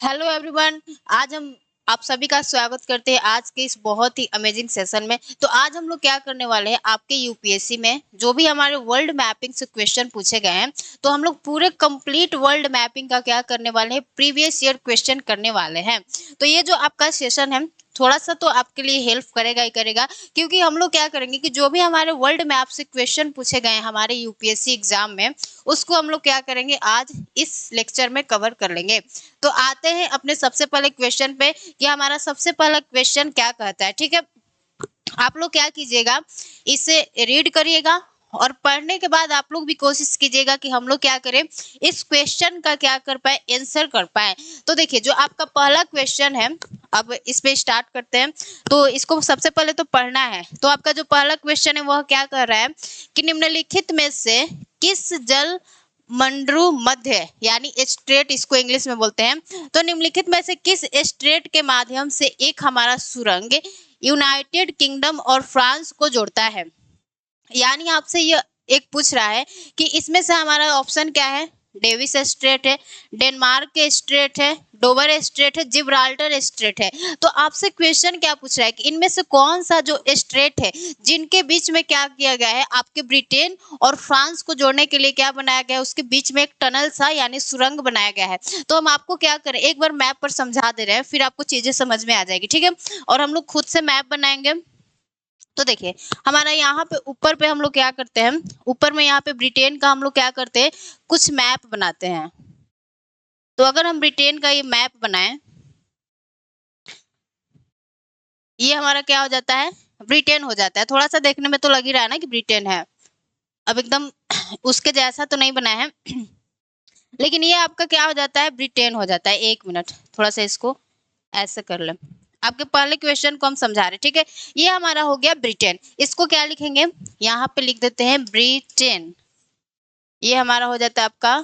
Hello everyone. आज हम आप सभी का स्वागत करते हैं आज के इस बहुत ही अमेजिंग सेशन में। तो आज हम लोग क्या करने वाले हैं, आपके यूपीएससी में जो भी हमारे वर्ल्ड मैपिंग से क्वेश्चन पूछे गए हैं, तो हम लोग पूरे कंप्लीट वर्ल्ड मैपिंग का क्या करने वाले हैं, प्रीवियस ईयर क्वेश्चन करने वाले हैं। तो ये जो आपका सेशन है थोड़ा सा तो आपके लिए हेल्प करेगा ही करेगा, क्योंकि हम लोग क्या करेंगे कि जो भी हमारे वर्ल्ड मैप से क्वेश्चन पूछे गए हैं हमारे यूपीएससी एग्जाम में, उसको हम लोग क्या करेंगे आज इस लेक्चर में कवर कर लेंगे। तो आते हैं अपने सबसे पहले क्वेश्चन पे कि हमारा सबसे पहला क्वेश्चन क्या कहता है। ठीक है, आप लोग क्या कीजिएगा, इसे रीड करिएगा और पढ़ने के बाद आप लोग भी कोशिश कीजिएगा कि हम लोग क्या करें, इस क्वेश्चन का क्या कर पाए, आंसर कर पाए। तो देखिए जो आपका पहला क्वेश्चन है, अब इस पे स्टार्ट करते हैं। तो इसको सबसे पहले तो पढ़ना है। तो आपका जो पहला क्वेश्चन है वह क्या कर रहा है कि निम्नलिखित में से किस जल मंड्रू मध्य यानी स्ट्रेट, इसको इंग्लिश में बोलते हैं, तो निम्नलिखित में से किस स्ट्रेट के माध्यम से एक हमारा सुरंग यूनाइटेड किंगडम और फ्रांस को जोड़ता है। यानी आपसे ये एक पूछ रहा है कि इसमें से हमारा ऑप्शन क्या है, डेविस स्ट्रेट है, डेनमार्क के स्ट्रेट है, डोवर स्ट्रेट है, जिब्राल्टर स्ट्रेट है। तो आपसे क्वेश्चन क्या पूछ रहा है कि इनमें से कौन सा जो स्ट्रेट है जिनके बीच में क्या किया गया है, आपके ब्रिटेन और फ्रांस को जोड़ने के लिए क्या बनाया गया है, उसके बीच में एक टनल सा यानी सुरंग बनाया गया है। तो हम आपको क्या करें, एक बार मैप पर समझा दे रहे हैं, फिर आपको चीजें समझ में आ जाएगी। ठीक है, और हम लोग खुद से मैप बनाएंगे। तो देखिए हमारा यहाँ पे ऊपर पे हम लोग क्या करते हैं, ऊपर में यहाँ पे ब्रिटेन का हम लोग क्या करते हैं, कुछ मैप बनाते हैं। तो अगर हम ब्रिटेन का ये मैप बनाएं, ये हमारा क्या हो जाता है, ब्रिटेन हो जाता है। थोड़ा सा देखने में तो लग ही रहा है ना कि ब्रिटेन है, अब एकदम उसके जैसा तो नहीं बना है लेकिन ये आपका क्या हो जाता है, ब्रिटेन हो जाता है। एक मिनट, थोड़ा सा इसको ऐसे कर ले। आपके पहले क्वेश्चन को हम समझा रहे, ठीक है। ये हमारा हो गया ब्रिटेन, इसको क्या लिखेंगे, यहाँ पे लिख देते हैं ब्रिटेन। ये हमारा हो जाता है आपका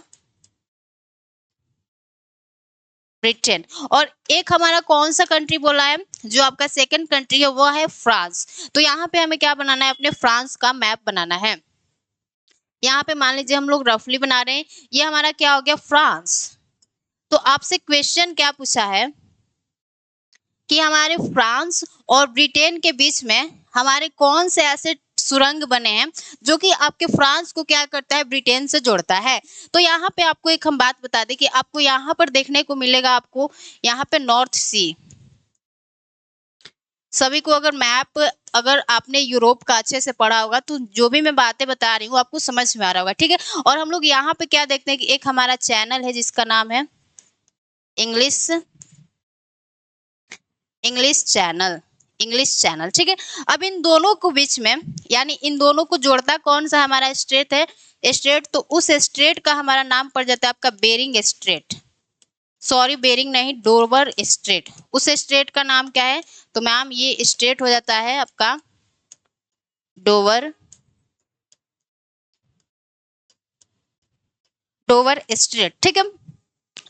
ब्रिटेन। और एक हमारा कौन सा कंट्री बोला है, जो आपका सेकंड कंट्री है वो है फ्रांस। तो यहाँ पे हमें क्या बनाना है, अपने फ्रांस का मैप बनाना है। यहाँ पे मान लीजिए हम लोग रफली बना रहे हैं, ये हमारा क्या हो गया, फ्रांस। तो आपसे क्वेश्चन क्या पूछा है कि हमारे फ्रांस और ब्रिटेन के बीच में हमारे कौन से ऐसे सुरंग बने हैं जो कि आपके फ्रांस को क्या करता है, ब्रिटेन से जोड़ता है। तो यहाँ पे आपको एक हम बात बता दें कि आपको यहाँ पर देखने को मिलेगा, आपको यहाँ पे नॉर्थ सी। सभी को अगर मैप, अगर आपने यूरोप का अच्छे से पढ़ा होगा तो जो भी मैं बातें बता रही हूँ आपको समझ में आ रहा होगा। ठीक है, और हम लोग यहाँ पे क्या देखते हैं कि एक हमारा चैनल है जिसका नाम है English English channel, English channel. ठीक है, अब इन दोनों को बीच में यानी इन दोनों को जोड़ता कौन सा हमारा स्ट्रेट है, स्ट्रेट, तो उस स्ट्रेट का हमारा नाम पड़ जाता है आपका बेरिंग स्ट्रेट। सॉरी, बेरिंग नहीं, डोवर स्ट्रेट। उस स्ट्रेट का नाम क्या है, तो मैम ये स्ट्रेट हो जाता है आपका डोवर, डोवर स्ट्रेट। ठीक है,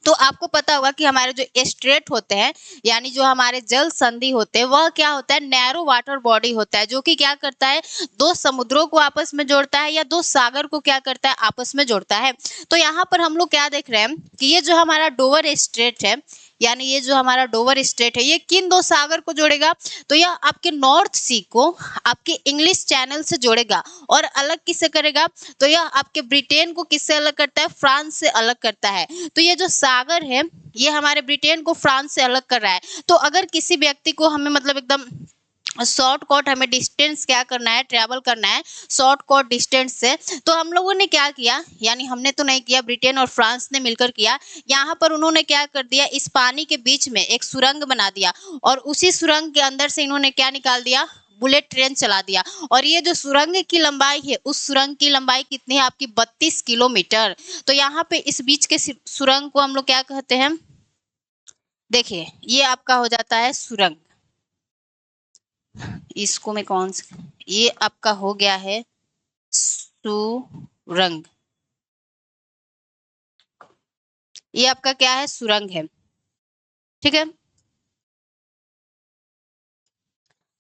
तो आपको पता होगा कि हमारे जो स्ट्रेट होते हैं यानी जो हमारे जल संधि होते हैं वह क्या होता है, नैरो वाटर बॉडी होता है, जो कि क्या करता है, दो समुद्रों को आपस में जोड़ता है या दो सागर को क्या करता है, आपस में जोड़ता है। तो यहाँ पर हम लोग क्या देख रहे हैं कि ये जो हमारा डोवर स्ट्रेट है, यानी ये जो हमारा डोवर स्ट्रेट है, ये किन दो सागर को जोड़ेगा, तो यह आपके नॉर्थ सी को आपके इंग्लिश चैनल से जोड़ेगा। और अलग किससे करेगा, तो यह आपके ब्रिटेन को किससे अलग करता है, फ्रांस से अलग करता है। तो ये जो सागर है ये हमारे ब्रिटेन को फ्रांस से अलग कर रहा है। तो अगर किसी व्यक्ति को हमें मतलब एकदम शॉर्ट कट, हमें डिस्टेंस क्या करना है, ट्रैवल करना है शॉर्ट कट डिस्टेंस से, तो हम लोगों ने क्या किया, यानी हमने तो नहीं किया, ब्रिटेन और फ्रांस ने मिलकर किया। यहाँ पर उन्होंने क्या कर दिया, इस पानी के बीच में एक सुरंग बना दिया और उसी सुरंग के अंदर से इन्होंने क्या निकाल दिया, बुलेट ट्रेन चला दिया। और ये जो सुरंग की लंबाई है, उस सुरंग की लंबाई कितनी है आपकी, 32 किलोमीटर। तो यहाँ पे इस बीच के सुरंग को हम लोग क्या कहते हैं, देखिए ये आपका हो जाता है सुरंग। इसको मैं कौन सा, ये आपका हो गया है सुरंग, ये आपका क्या है, सुरंग है। ठीक है,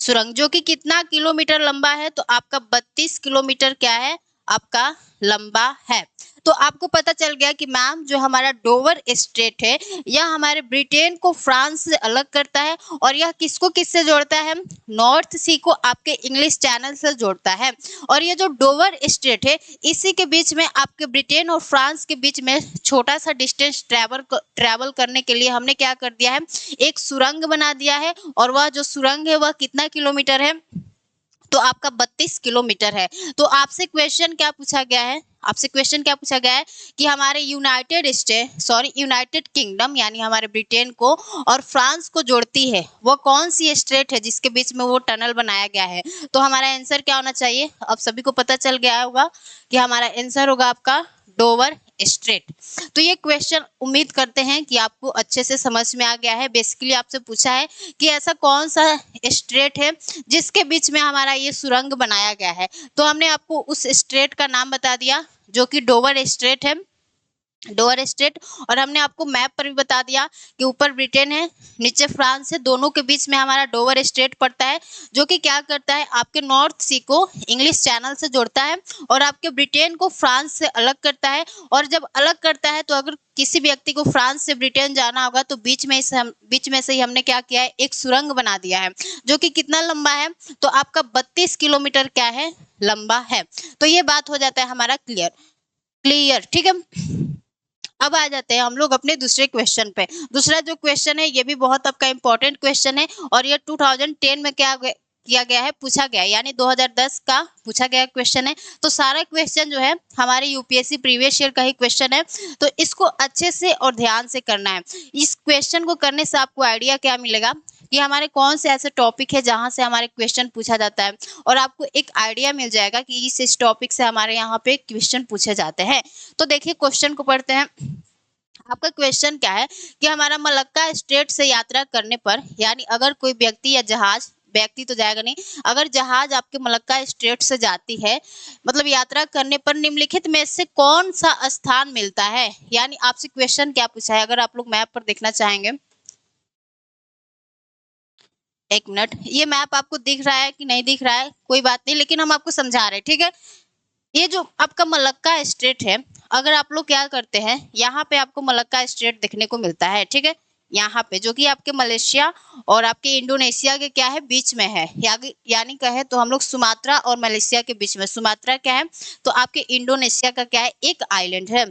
सुरंग जो कि कितना किलोमीटर लंबा है, तो आपका 32 किलोमीटर क्या है आपका लंबा है। तो आपको पता चल गया कि मैम जो हमारा डोवर स्ट्रेट है यह हमारे ब्रिटेन को फ्रांस से अलग करता है और यह किसको किससे जोड़ता है, नॉर्थ सी को आपके इंग्लिश चैनल से जोड़ता है। और ये जो डोवर स्ट्रेट है इसी के बीच में आपके ब्रिटेन और फ्रांस के बीच में छोटा सा डिस्टेंस ट्रैवल करने के लिए हमने क्या कर दिया है, एक सुरंग बना दिया है। और वह जो सुरंग है वह कितना किलोमीटर है, तो आपका 32 किलोमीटर है। तो आपसे क्वेश्चन क्या पूछा गया है, आपसे क्वेश्चन क्या पूछा गया है कि हमारे यूनाइटेड किंगडम यानी हमारे ब्रिटेन को और फ्रांस को जोड़ती है वो कौन सी स्ट्रेट है जिसके बीच में वो टनल बनाया गया है। तो हमारा आंसर क्या होना चाहिए, अब सभी को पता चल गया होगा कि हमारा आंसर होगा आपका डोवर स्ट्रेट। तो ये क्वेश्चन उम्मीद करते हैं कि आपको अच्छे से समझ में आ गया है। बेसिकली आपसे पूछा है कि ऐसा कौन सा स्ट्रेट है जिसके बीच में हमारा ये सुरंग बनाया गया है। तो हमने आपको उस स्ट्रेट का नाम बता दिया जो कि डोवर स्ट्रेट है, डोवर स्ट्रेट। और हमने आपको मैप पर भी बता दिया कि ऊपर ब्रिटेन है नीचे फ्रांस है, दोनों के बीच में हमारा डोवर स्ट्रेट पड़ता है जो कि क्या करता है आपके नॉर्थ सी को इंग्लिश चैनल से जोड़ता है और आपके ब्रिटेन को फ्रांस से अलग करता है। और जब अलग करता है तो अगर किसी व्यक्ति को फ्रांस से ब्रिटेन जाना होगा तो बीच में से ही हमने क्या किया है, एक सुरंग बना दिया है जो कि कितना लंबा है, तो आपका 32 किलोमीटर क्या है, लंबा है। तो ये बात हो जाता है हमारा क्लियर, ठीक है। अब आ जाते हैं हम लोग अपने दूसरे क्वेश्चन पे। दूसरा जो क्वेश्चन है ये भी बहुत आपका इंपॉर्टेंट क्वेश्चन है और ये 2010 में क्या किया गया है, पूछा गया है, यानी 2010 का पूछा गया क्वेश्चन है। तो सारा क्वेश्चन जो है हमारे यूपीएससी प्रीवियस ईयर का ही क्वेश्चन है, तो इसको अच्छे से और ध्यान से करना है। इस क्वेश्चन को करने से आपको आइडिया क्या मिलेगा कि हमारे कौन से ऐसे टॉपिक है जहां से हमारे क्वेश्चन पूछा जाता है और आपको एक आइडिया मिल जाएगा कि इस टॉपिक से हमारे यहाँ पे क्वेश्चन पूछे जाते हैं। तो देखिए क्वेश्चन को पढ़ते हैं। आपका क्वेश्चन क्या है कि हमारा मलक्का स्ट्रेट से यात्रा करने पर, यानी अगर कोई व्यक्ति या जहाज, व्यक्ति तो जाएगा नहीं, अगर जहाज आपके मलक्का स्ट्रेट से जाती है मतलब यात्रा करने पर निम्नलिखित में से कौन सा स्थान मिलता है। यानी आपसे क्वेश्चन क्या पूछा है, अगर आप लोग मैप पर देखना चाहेंगे, एक मिनट, ये मैप आपको दिख रहा है कि नहीं दिख रहा है कोई बात नहीं, लेकिन हम आपको समझा रहे हैं, ठीक है। ये जो आपका मलक्का स्ट्रेट है, अगर आप लोग क्या करते हैं, यहाँ पे आपको मलक्का स्ट्रेट देखने को मिलता है, ठीक है, यहाँ पे जो कि आपके मलेशिया और आपके इंडोनेशिया के क्या है बीच में है, यानी कहे तो हम लोग सुमात्रा और मलेशिया के बीच में, सुमात्रा क्या है तो आपके इंडोनेशिया का क्या है एक आइलैंड है।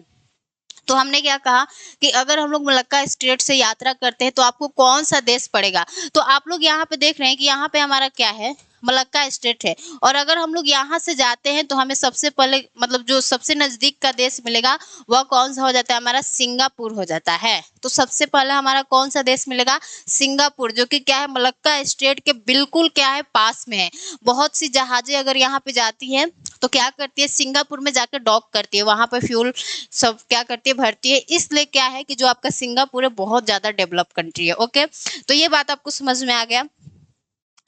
तो हमने क्या कहा कि अगर हम लोग मलक्का स्ट्रेट से यात्रा करते हैं तो आपको कौन सा देश पड़ेगा। तो आप लोग यहाँ पे देख रहे हैं कि यहाँ पे हमारा क्या है, मलक्का स्ट्रेट है। और अगर हम लोग यहाँ से जाते हैं तो हमें सबसे पहले मतलब जो सबसे नजदीक का देश मिलेगा वह कौन सा हो जाता है, हमारा सिंगापुर हो जाता है। तो सबसे पहले हमारा कौन सा देश मिलेगा, सिंगापुर, जो कि क्या है मलक्का स्ट्रेट के बिल्कुल क्या है पास में है। बहुत सी जहाजें अगर यहाँ पे जाती हैं तो क्या करती है, सिंगापुर में जाकर डॉक करती है, वहां पर फ्यूल सब क्या करती है भरती है। इसलिए क्या है कि जो आपका सिंगापुर है बहुत ज्यादा डेवलप कंट्री है। ओके, तो ये बात आपको समझ में आ गया।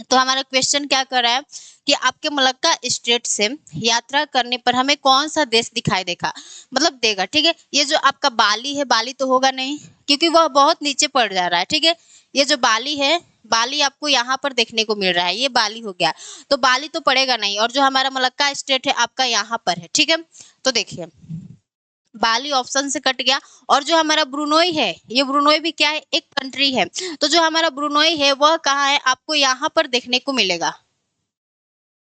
तो हमारा क्वेश्चन क्या कर रहा है कि आपके मलक्का स्ट्रेट से यात्रा करने पर हमें कौन सा देश दिखाई देगा, मतलब देगा, ठीक है। ये जो आपका बाली है, बाली तो होगा नहीं क्योंकि वह बहुत नीचे पड़ जा रहा है, ठीक है। ये जो बाली है, बाली आपको यहाँ पर देखने को मिल रहा है, ये बाली हो गया, तो बाली तो पड़ेगा नहीं। और जो हमारा मलक्का स्ट्रेट है आपका यहाँ पर है, ठीक है। तो देखिए बाली ऑप्शन से कट गया। और जो हमारा ब्रुनोई है, ये ब्रुनोई भी क्या है एक कंट्री है। तो जो हमारा ब्रुनोई है वह कहाँ है, आपको यहाँ पर देखने को मिलेगा।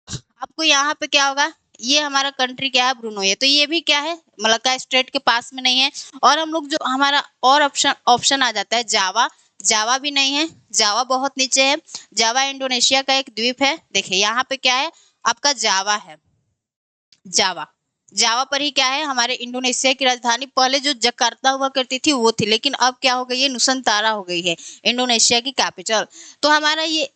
आपको यहाँ पे क्या होगा, ये हमारा कंट्री क्या है ब्रुनोई है। तो ये भी क्या है मलक्का स्ट्रेट के पास में नहीं है। और हम लोग जो हमारा और ऑप्शन आ जाता है जावा, जावा भी नहीं है, जावा बहुत नीचे है। जावा इंडोनेशिया का एक द्वीप है। देखिए यहाँ पे क्या है आपका जावा है, जावा, जावा पर ही क्या है हमारे इंडोनेशिया की राजधानी पहले जो जकार्ता हुआ करती थी वो थी, लेकिन अब क्या हो गई है, नुसंतारा हो गई है इंडोनेशिया की कैपिटल। तो हमारा ये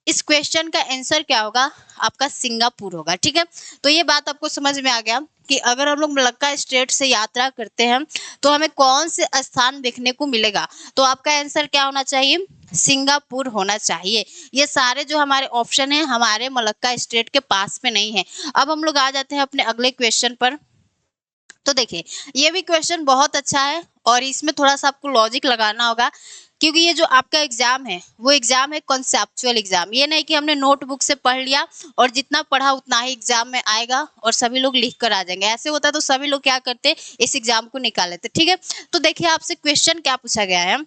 इस क्वेश्चन का आंसर क्या होगा, आपका सिंगापुर होगा, ठीक है। तो ये बात आपको समझ में आ गया कि अगर हम लोग मलक्का स्ट्रेट से यात्रा करते हैं तो हमें कौन से स्थान देखने को मिलेगा। तो आपका आंसर क्या होना चाहिए, सिंगापुर होना चाहिए। ये सारे जो हमारे ऑप्शन है हमारे मलक्का स्ट्रेट के पास में नहीं है। अब हम लोग आ जाते हैं अपने अगले क्वेश्चन पर। तो देखिए ये भी क्वेश्चन बहुत अच्छा है और इसमें थोड़ा सा आपको लॉजिक लगाना होगा क्योंकि ये जो आपका एग्जाम है वो एग्जाम है कॉन्सेप्चुअल एग्जाम, ये नहीं कि हमने नोटबुक से पढ़ लिया और जितना पढ़ा उतना ही एग्जाम में आएगा और सभी लोग लिख कर आ जाएंगे। ऐसे होता तो सभी लोग क्या करते, इस एग्जाम को निकाल लेते। ठीक है, तो देखिए आपसे क्वेश्चन क्या पूछा गया है,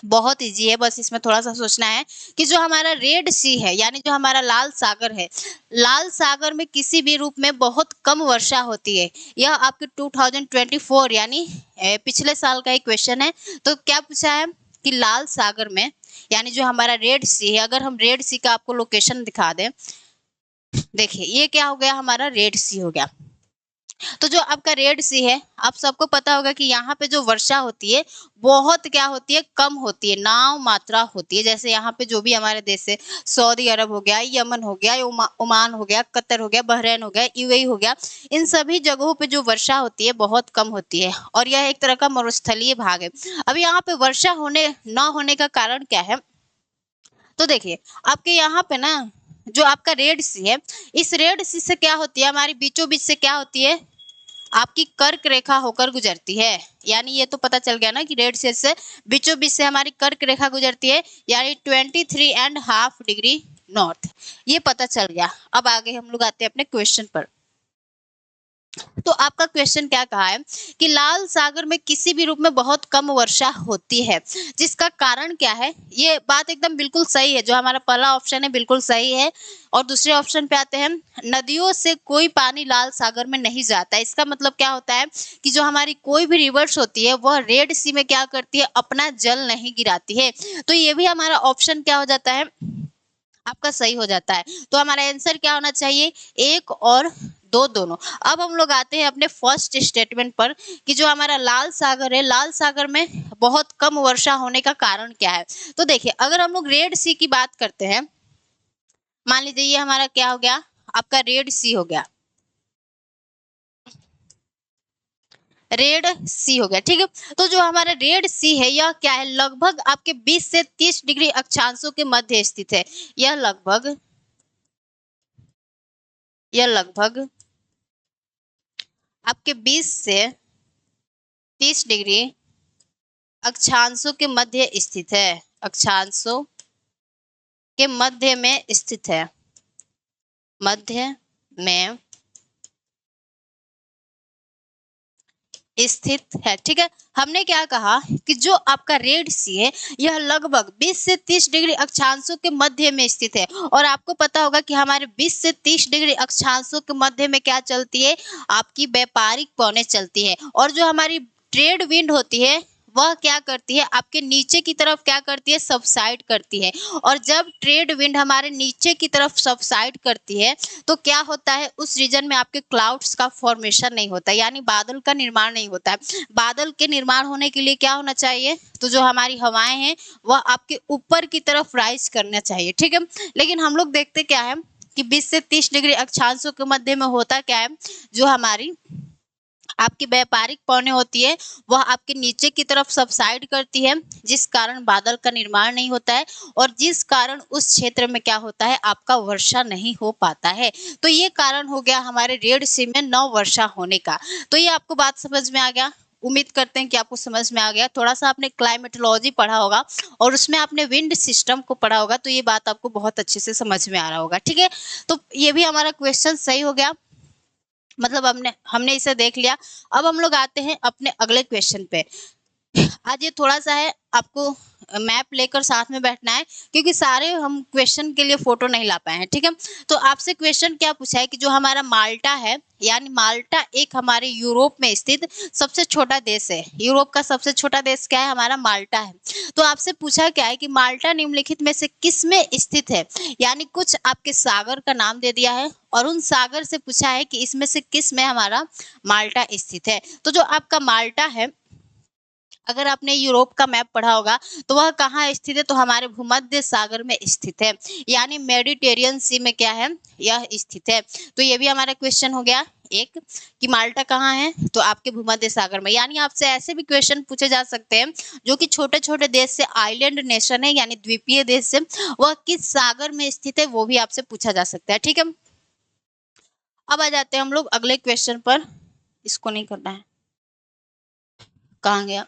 बहुत इजी है, बस इसमें थोड़ा सा सोचना है कि जो हमारा रेड सी है यानी जो हमारा लाल सागर है, लाल सागर में किसी भी रूप में बहुत कम वर्षा होती है। यह आपके 2024 यानी पिछले साल का एक क्वेश्चन है। तो क्या पूछा है कि लाल सागर में यानी जो हमारा रेड सी है, अगर हम रेड सी का आपको लोकेशन दिखा दें, देखिए ये क्या हो गया, हमारा रेड सी हो गया। तो जो आपका रेड सी है, आप सबको पता होगा कि यहाँ पे जो वर्षा होती है बहुत क्या होती है, कम होती है, नाम मात्रा होती है। जैसे यहाँ पे जो भी हमारे देश से सऊदी अरब हो गया, यमन हो गया, ओमान हो गया, कतर हो गया, बहरीन हो गया, यूएई हो गया, इन सभी जगहों पे जो वर्षा होती है बहुत कम होती है और यह एक तरह का मरुस्थलीय भाग है। अब यहाँ पे वर्षा होने न होने का कारण क्या है, तो देखिए आपके यहाँ पे ना जो आपका रेड सी है, इस रेड सी से क्या होती है, हमारी बीचों बीच से क्या होती है, आपकी कर्क रेखा होकर गुजरती है। यानी ये तो पता चल गया ना कि रेड से बीचों बीच से हमारी कर्क रेखा गुजरती है, यानी 23.5 डिग्री नॉर्थ, ये पता चल गया। अब आगे हम लोग आते हैं अपने क्वेश्चन पर। तो आपका क्वेश्चन क्या कहा है कि लाल सागर में किसी भी रूप में बहुत कम वर्षा होती है, जिसका कारण क्या है। ये बात एकदम बिल्कुल सही है, जो हमारा पहला ऑप्शन है बिल्कुल सही है। और दूसरे ऑप्शन पे आते हैं, नदियों से कोई पानी लाल सागर में नहीं जाता। इसका मतलब क्या होता है कि जो हमारी कोई भी रिवर्स होती है वह रेड सी में क्या करती है, अपना जल नहीं गिराती है। तो ये भी हमारा ऑप्शन क्या हो जाता है, आपका सही हो जाता है। तो हमारा आंसर क्या होना चाहिए, एक और दो दोनों। अब हम लोग आते हैं अपने फर्स्ट स्टेटमेंट पर कि जो हमारा लाल सागर है, लाल सागर में बहुत कम वर्षा होने का कारण क्या है। तो देखिए अगर हम लोग रेड सी की बात करते हैं, मान लीजिए ये हमारा क्या हो गया, आपका रेड सी हो गया, रेड सी हो गया। ठीक है, तो जो हमारा रेड सी है यह क्या है, लगभग आपके 20 से 30 डिग्री अक्षांशों के मध्य स्थित है। यह लगभग आपके 20 से 30 डिग्री अक्षांशों के मध्य स्थित है, अक्षांशों के मध्य में स्थित है, मध्य में स्थित है। ठीक है, हमने क्या कहा कि जो आपका रेड सी है यह लगभग 20 से 30 डिग्री अक्षांशों के मध्य में स्थित है। और आपको पता होगा कि हमारे 20 से 30 डिग्री अक्षांशों के मध्य में क्या चलती है, आपकी व्यापारिक पवनें चलती है। और जो हमारी ट्रेड विंड होती है वह क्या करती है, आपके नीचे की तरफ क्या करती है, सबसाइड करती है। और जब ट्रेड विंड हमारे नीचे की तरफ सबसाइड करती है तो क्या होता है, उस रीजन में आपके क्लाउड्स का फॉर्मेशन नहीं होता, यानी बादल का निर्माण नहीं होता है। बादल के निर्माण होने के लिए क्या होना चाहिए, तो जो हमारी हवाएं हैं वह आपके ऊपर की तरफ राइज करना चाहिए। ठीक है, लेकिन हम लोग देखते क्या है कि 20 से 30 डिग्री अक्षांशों के मध्य में होता क्या है, जो हमारी आपकी व्यापारिक पवनें होती है वह आपके नीचे की तरफ सबसाइड करती है, जिस कारण बादल का निर्माण नहीं होता है और जिस कारण उस क्षेत्र में क्या होता है, आपका वर्षा नहीं हो पाता है। तो ये कारण हो गया हमारे रेड सी में न वर्षा होने का। तो ये आपको बात समझ में आ गया, उम्मीद करते हैं कि आपको समझ में आ गया। थोड़ा सा आपने क्लाइमेटोलॉजी पढ़ा होगा और उसमें आपने विंड सिस्टम को पढ़ा होगा, तो ये बात आपको बहुत अच्छे से समझ में आ रहा होगा। ठीक है, तो ये भी हमारा क्वेश्चन सही हो गया, मतलब हमने हमने इसे देख लिया। अब हम लोग आते हैं अपने अगले क्वेश्चन पे। आज ये थोड़ा सा है, आपको मैप लेकर साथ में बैठना है क्योंकि सारे हम क्वेश्चन के लिए फोटो नहीं ला पाए हैं। ठीक है, तो आपसे क्वेश्चन क्या पूछा है कि जो हमारा माल्टा है, यानी माल्टा एक हमारे यूरोप में स्थित सबसे छोटा देश है। यूरोप का सबसे छोटा देश क्या है, हमारा माल्टा है। तो आपसे पूछा क्या है कि माल्टा निम्नलिखित में से किस में स्थित है, यानी कुछ आपके सागर का नाम दे दिया है और उन सागर से पूछा है कि इसमें से किस में हमारा माल्टा स्थित है। तो जो आपका माल्टा है, अगर आपने यूरोप का मैप पढ़ा होगा तो वह कहाँ स्थित है, तो हमारे भूमध्य सागर में स्थित है, यानी मेडिटेरियन सी में क्या है, यह स्थित है। तो ये भी हमारा क्वेश्चन हो गया एक कि माल्टा कहाँ है, तो आपके भूमध्य सागर में। यानी आपसे ऐसे भी क्वेश्चन पूछे जा सकते हैं जो कि छोटे छोटे देश से, आइलैंड नेशन है यानी द्वीपीय देश से, वह किस सागर में स्थित है वो भी आपसे पूछा जा सकता है। ठीक है, अब आ जाते हैं हम लोग अगले क्वेश्चन पर। इसको नहीं करना है, कहाँ गया,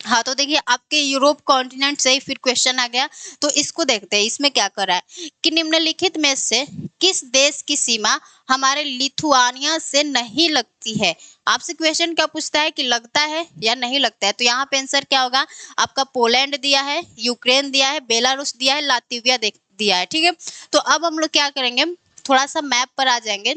हाँ, तो देखिए आपके यूरोप कॉन्टिनेंट से ही फिर क्वेश्चन आ गया। तो इसको देखते हैं, इसमें क्या कर रहा है कि निम्नलिखित में से किस देश की सीमा हमारे लिथुआनिया से नहीं लगती है। आपसे क्वेश्चन क्या पूछता है कि लगता है या नहीं लगता है। तो यहाँ पे आंसर क्या होगा, आपका पोलैंड दिया है, यूक्रेन दिया है, बेलारूस दिया है, लातविया दिया है। ठीक है, तो अब हम लोग क्या करेंगे, थोड़ा सा मैप पर आ जाएंगे।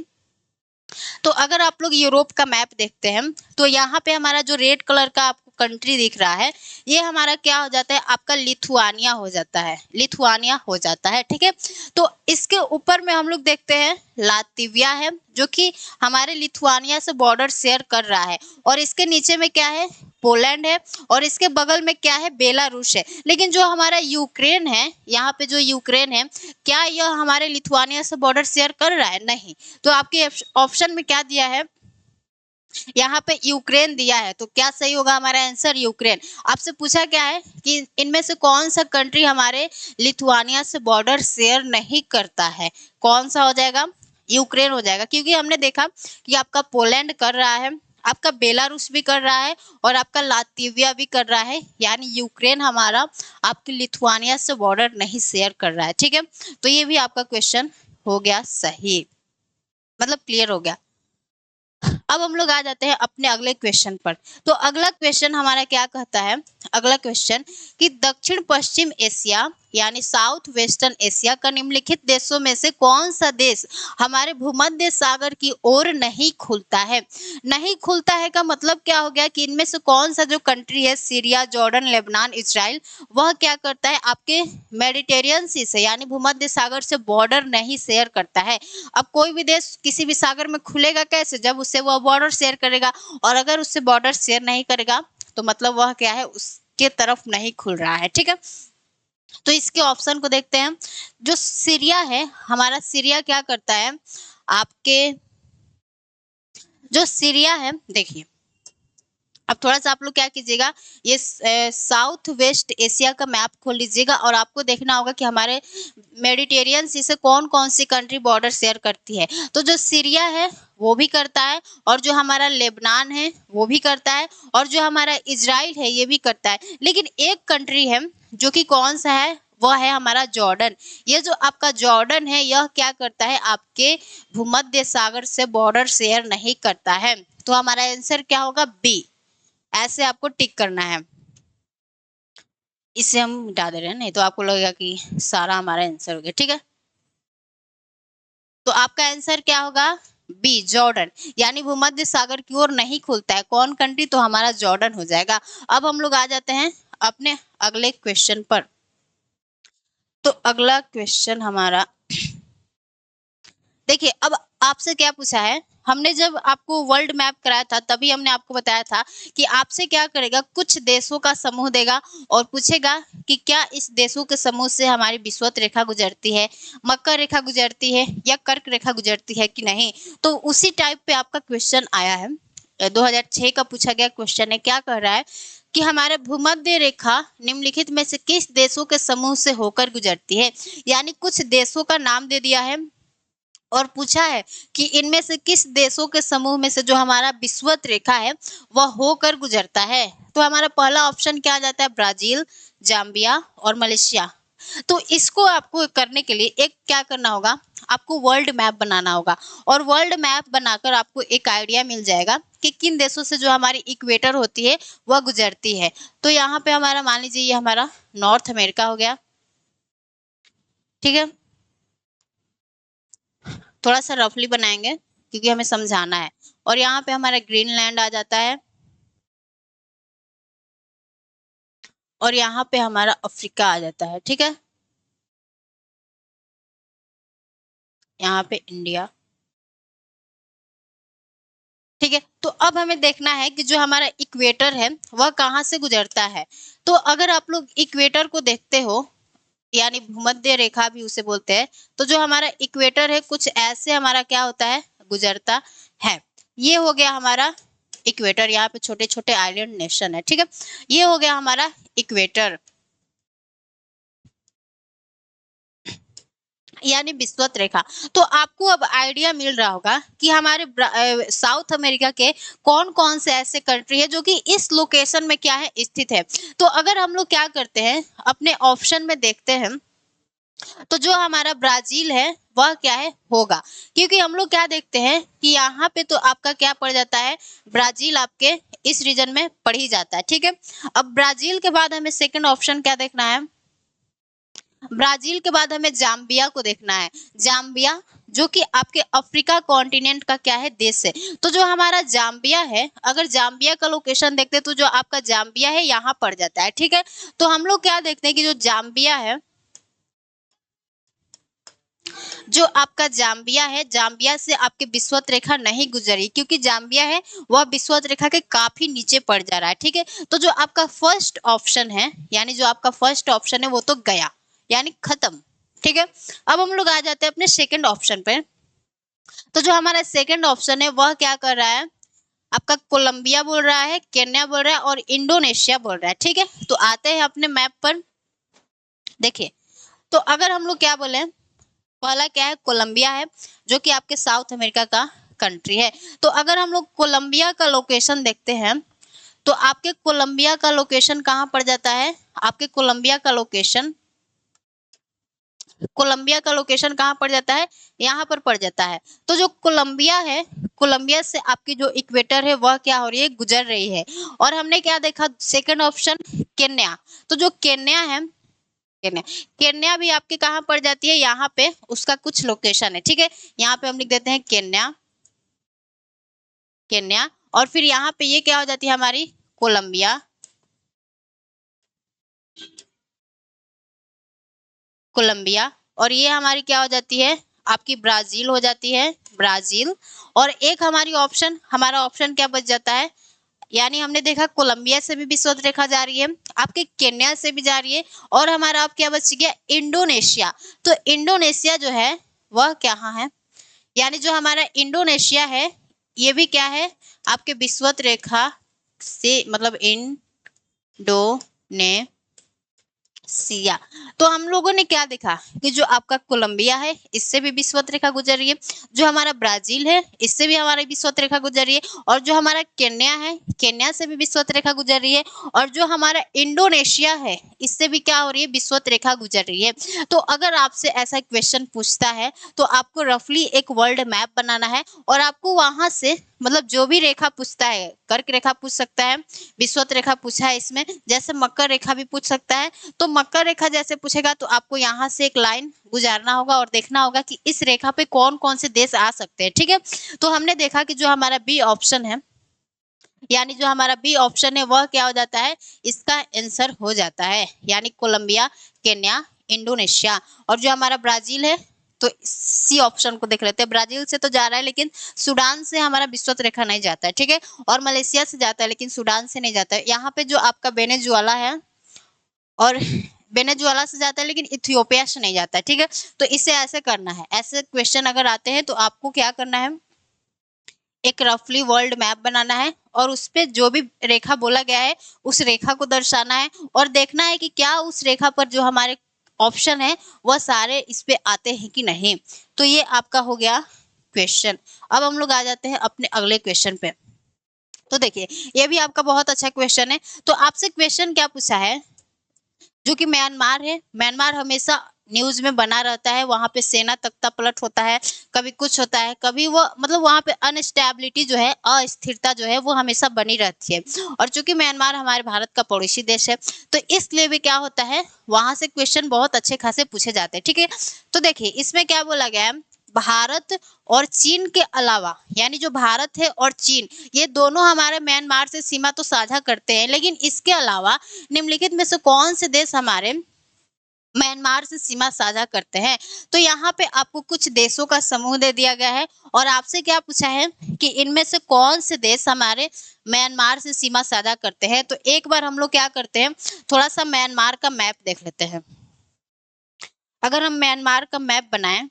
तो अगर आप लोग यूरोप का मैप देखते हैं तो यहाँ पे हमारा जो रेड कलर का आपको कंट्री दिख रहा है, ये हमारा क्या हो जाता है, आपका लिथुआनिया हो जाता है, लिथुआनिया हो जाता है। ठीक है, तो इसके ऊपर में हम लोग देखते हैं लातविया है, जो कि हमारे लिथुआनिया से बॉर्डर शेयर कर रहा है। और इसके नीचे में क्या है, पोलैंड है। और इसके बगल में क्या है, बेलारूस है। लेकिन जो हमारा यूक्रेन है, यहाँ पे जो यूक्रेन है, क्या यह हमारे लिथुआनिया से बॉर्डर शेयर कर रहा है, नहीं। तो आपके ऑप्शन में क्या दिया है, यहाँ पे यूक्रेन दिया है। तो क्या सही होगा हमारा आंसर, यूक्रेन। आपसे पूछा क्या है कि इनमें से कौन सा कंट्री हमारे लिथुआनिया से बॉर्डर शेयर नहीं करता है, कौन सा हो जाएगा, यूक्रेन हो जाएगा। क्योंकि हमने देखा कि आपका पोलैंड कर रहा है, आपका बेलारूस भी कर रहा है, और आपका लातविया भी कर रहा है, यानी यूक्रेन हमारा आपके लिथुआनिया से बॉर्डर नहीं शेयर कर रहा है। ठीक है, तो ये भी आपका क्वेश्चन हो गया सही, मतलब क्लियर हो गया। अब हम लोग आ जाते हैं अपने अगले क्वेश्चन पर। तो अगला क्वेश्चन हमारा क्या कहता है, अगला क्वेश्चन कि दक्षिण पश्चिम एशिया यानी साउथ वेस्टर्न एशिया का निम्नलिखित देशों में से कौन सा देश हमारे भूमध्य सागर की ओर नहीं खुलता है। नहीं खुलता है का मतलब क्या हो गया कि इनमें से कौन सा जो कंट्री है, सीरिया, जॉर्डन, लेबनान, इजराइल, वह क्या करता है, आपके मेडिटेरियन सी से यानी भूमध्य सागर से बॉर्डर नहीं शेयर करता है। अब कोई भी देश किसी भी सागर में खुलेगा कैसे, जब उससे वह बॉर्डर शेयर करेगा। और अगर उससे बॉर्डर शेयर नहीं करेगा तो मतलब वह क्या है, उसके तरफ नहीं खुल रहा है। ठीक है, तो इसके ऑप्शन को देखते हैं। जो सीरिया है, हमारा सीरिया क्या करता है, आपके जो सीरिया है, देखिए अब थोड़ा सा आप लोग क्या कीजिएगा, ये साउथ वेस्ट एशिया का मैप खोल लीजिएगा और आपको देखना होगा कि हमारे मेडिटेरियन सी से कौन कौन सी कंट्री बॉर्डर शेयर करती है। तो जो सीरिया है वो भी करता है, और जो हमारा लेबनान है वो भी करता है, और जो हमारा इजराइल है ये भी करता है। लेकिन एक कंट्री है जो कि कौन सा है, वह है हमारा जॉर्डन। ये जो आपका जॉर्डन है यह क्या करता है, आपके भूमध्य सागर से बॉर्डर शेयर नहीं करता है। तो हमारा आंसर क्या होगा, बी। ऐसे आपको टिक करना है। इसे हम मिटा दे रहे हैं, नहीं तो आपको लगेगा कि सारा हमारा आंसर हो गया। ठीक है, तो आपका आंसर क्या होगा, बी, जॉर्डन। यानी भूमध्य सागर की ओर नहीं खुलता है कौन कंट्री, तो हमारा जॉर्डन हो जाएगा। अब हम लोग आ जाते हैं अपने अगले क्वेश्चन पर। तो अगला क्वेश्चन हमारा, देखिए अब आपसे क्या पूछा है, हमने जब आपको वर्ल्ड मैप कराया था तभी हमने आपको बताया था कि आपसे क्या करेगा, कुछ देशों का समूह देगा और पूछेगा कि क्या इस देशों के समूह से हमारी विषुवत रेखा गुजरती है, मकर रेखा गुजरती है या कर्क रेखा गुजरती है कि नहीं। तो उसी टाइप पे आपका क्वेश्चन आया है, 2006 का पूछा गया क्वेश्चन है। क्या कह रहा है कि हमारे भूमध्य रेखा निम्नलिखित में से किस देशों के समूह से होकर गुजरती है। यानी कुछ देशों का नाम दे दिया है और पूछा है कि इनमें से किस देशों के समूह में से जो हमारा विषुवत रेखा है वह होकर गुजरता है। तो हमारा पहला ऑप्शन क्या आ जाता है, ब्राजील, जाम्बिया और मलेशिया। तो इसको आपको करने के लिए एक क्या करना होगा, आपको वर्ल्ड मैप बनाना होगा, और वर्ल्ड मैप बनाकर आपको एक आइडिया मिल जाएगा कि किन देशों से जो हमारी इक्वेटर होती है वह गुजरती है। तो यहाँ पे हमारा मान लीजिए ये हमारा नॉर्थ अमेरिका हो गया। ठीक है, थोड़ा सा रफली बनाएंगे क्योंकि हमें समझाना है। और यहाँ पे हमारा ग्रीनलैंड आ जाता है, और यहाँ पे हमारा अफ्रीका आ जाता है। ठीक है, यहाँ पे इंडिया। ठीक है, तो अब हमें देखना है कि जो हमारा इक्वेटर है वह कहाँ से गुजरता है। तो अगर आप लोग इक्वेटर को देखते हो, यानी भूमध्य रेखा भी उसे बोलते हैं, तो जो हमारा इक्वेटर है कुछ ऐसे हमारा क्या होता है, गुजरता है। ये हो गया हमारा इक्वेटर, यहाँ पे छोटे छोटे आइलैंड नेशन है। ठीक है, ये हो गया हमारा इक्वेटर। यानी विषुवत रेखा। तो आपको अब आइडिया मिल रहा होगा कि हमारे साउथ अमेरिका के कौन कौन से ऐसे कंट्री है जो कि इस लोकेशन में क्या है स्थित है। तो अगर हम लोग क्या करते हैं अपने ऑप्शन में देखते हैं, तो जो हमारा ब्राजील है वह क्या है होगा, क्योंकि हम लोग क्या देखते हैं कि यहाँ पे तो आपका क्या पड़ जाता है, ब्राजील आपके इस रीजन में पड़ ही जाता है। ठीक है, अब ब्राजील के बाद हमें सेकंड ऑप्शन क्या देखना है, ब्राजील के बाद हमें जाम्बिया को देखना है। जाम्बिया जो कि आपके अफ्रीका कॉन्टिनेंट का क्या है देश है। तो जो हमारा जाम्बिया है, अगर जाम्बिया का लोकेशन देखते हैं तो जो आपका जाम्बिया है यहाँ पड़ जाता है। ठीक है, तो हम लोग क्या देखते हैं कि जो जाम्बिया है, जो आपका जाम्बिया है, जाम्बिया से आपके विषुवत रेखा नहीं गुजरी, क्योंकि जाम्बिया है वह विषुवत रेखा के काफी नीचे पड़ जा रहा है। ठीक है, तो जो आपका फर्स्ट ऑप्शन है, यानी जो आपका फर्स्ट ऑप्शन है वो तो गया, यानी खत्म। ठीक है, अब हम लोग आ जाते हैं अपने सेकंड ऑप्शन पे। तो जो हमारा सेकंड ऑप्शन है वह क्या कर रहा है, आपका कोलंबिया बोल रहा है, केन्या बोल रहा है और इंडोनेशिया बोल रहा है। ठीक है, तो आते हैं अपने मैप पर। देखिए, तो अगर हम लोग क्या बोले, पहला क्या है, कोलंबिया है जो कि आपके साउथ अमेरिका का कंट्री है। तो अगर हम लोग कोलंबिया का लोकेशन देखते हैं, तो आपके कोलंबिया का लोकेशन कहाँ पड़ जाता है, आपके कोलंबिया का लोकेशन, कोलंबिया का लोकेशन कहाँ पड़ जाता है, यहाँ पर पड़ जाता है। तो जो कोलंबिया है, कोलंबिया से आपकी जो इक्वेटर है वह क्या हो रही है, गुजर रही है। और हमने क्या देखा, सेकंड ऑप्शन केन्या। तो जो केन्या है, केन्या, केन्या भी आपके कहाँ पड़ जाती है, यहाँ पे उसका कुछ लोकेशन है। ठीक है, यहाँ पे हम लिख देते हैं केन्या, केन्या, और फिर यहाँ पे ये क्या हो जाती है हमारी कोलंबिया, कोलंबिया, और ये हमारी क्या हो जाती है, आपकी ब्राजील हो जाती है, ब्राजील। और एक हमारी ऑप्शन, हमारा ऑप्शन क्या बच जाता है, यानी हमने देखा कोलंबिया से भी विषुवत रेखा जा रही है, आपके केन्या से भी जा रही है, और हमारा अब क्या बच गया, इंडोनेशिया। तो इंडोनेशिया जो है वह कहाँ है, यानी जो हमारा इंडोनेशिया है ये भी क्या है, आपके विषुवत रेखा से, मतलब इंडोनेशिया। तो हम लोगों ने क्या देखा कि जो आपका कोलंबिया है इससे भी विषुवत रेखा गुजर रही है, जो हमारा ब्राजील है इससे भी हमारी विषुवत रेखा गुजर रही है, और जो हमारा केन्या है, केन्या से भी विषुवत रेखा गुजर रही है, और जो हमारा इंडोनेशिया है इससे भी क्या हो रही है, विषुवत रेखा गुजर रही है। तो अगर आपसे ऐसा क्वेश्चन पूछता है तो आपको रफली एक वर्ल्ड मैप बनाना है, और आपको वहां से, मतलब जो भी रेखा पूछता है, कर्क रेखा पूछ सकता है, विषुवत रेखा पूछा है इसमें, जैसे मकर रेखा भी पूछ सकता है। तो मकर रेखा जैसे पूछेगा तो आपको यहाँ से एक लाइन गुजारना होगा और देखना होगा कि इस रेखा पे कौन कौन से देश आ सकते हैं। ठीक है, तो हमने देखा कि जो हमारा बी ऑप्शन है, यानी जो हमारा बी ऑप्शन है वह क्या हो जाता है, इसका आंसर हो जाता है, यानी कोलंबिया, केन्या, इंडोनेशिया। और जो हमारा ब्राजील है, तो सी ऑप्शन को देख लेते हैं, ब्राजील से तो जा रहा है लेकिन सूडान से हमारा विषुवत रेखा नहीं जाता है। ठीक है, और मलेशिया से जाता है लेकिन सूडान से नहीं जाता है। यहाँ पे जो आपका वेनेजुएला है, और वेनेजुएला से जाता है लेकिन इथियोपिया से नहीं जाता है। ठीक है, तो इसे ऐसे करना है, ऐसे क्वेश्चन अगर आते हैं तो आपको क्या करना है, एक रफली वर्ल्ड मैप बनाना है, और उस पे जो भी रेखा बोला गया है उस रेखा को दर्शाना है, और देखना है कि क्या उस रेखा पर जो हमारे ऑप्शन है वह सारे इस पे आते हैं कि नहीं। तो ये आपका हो गया क्वेश्चन। अब हम लोग आ जाते हैं अपने अगले क्वेश्चन पे। तो देखिए, ये भी आपका बहुत अच्छा क्वेश्चन है। तो आपसे क्वेश्चन क्या पूछा है, जो कि म्यांमार है, म्यांमार हमेशा न्यूज में बना रहता है, वहां पे सेना तख्ता पलट होता है, कभी कुछ होता है, कभी वो, मतलब वहां पे अनस्टेबिलिटी जो है, अस्थिरता जो है वो हमेशा बनी रहती है। और चूंकि म्यांमार हमारे भारत का पड़ोसी देश है, तो इसलिए भी क्या होता है, वहां से क्वेश्चन बहुत अच्छे खासे पूछे जाते हैं। ठीक है, तो देखिए इसमें क्या बोला गया है, भारत और चीन के अलावा, यानी जो भारत है और चीन, ये दोनों हमारे म्यांमार से सीमा तो साझा करते हैं, लेकिन इसके अलावा निम्नलिखित में से कौन से देश हमारे म्यांमार से सीमा साझा करते हैं। तो यहाँ पे आपको कुछ देशों का समूह दे दिया गया है, और आपसे क्या पूछा है कि इनमें से कौन से देश हमारे म्यांमार से सीमा साझा करते हैं। तो एक बार हम लोग क्या करते हैं, थोड़ा सा म्यांमार का मैप देख लेते हैं। अगर हम म्यांमार का मैप बनाएं,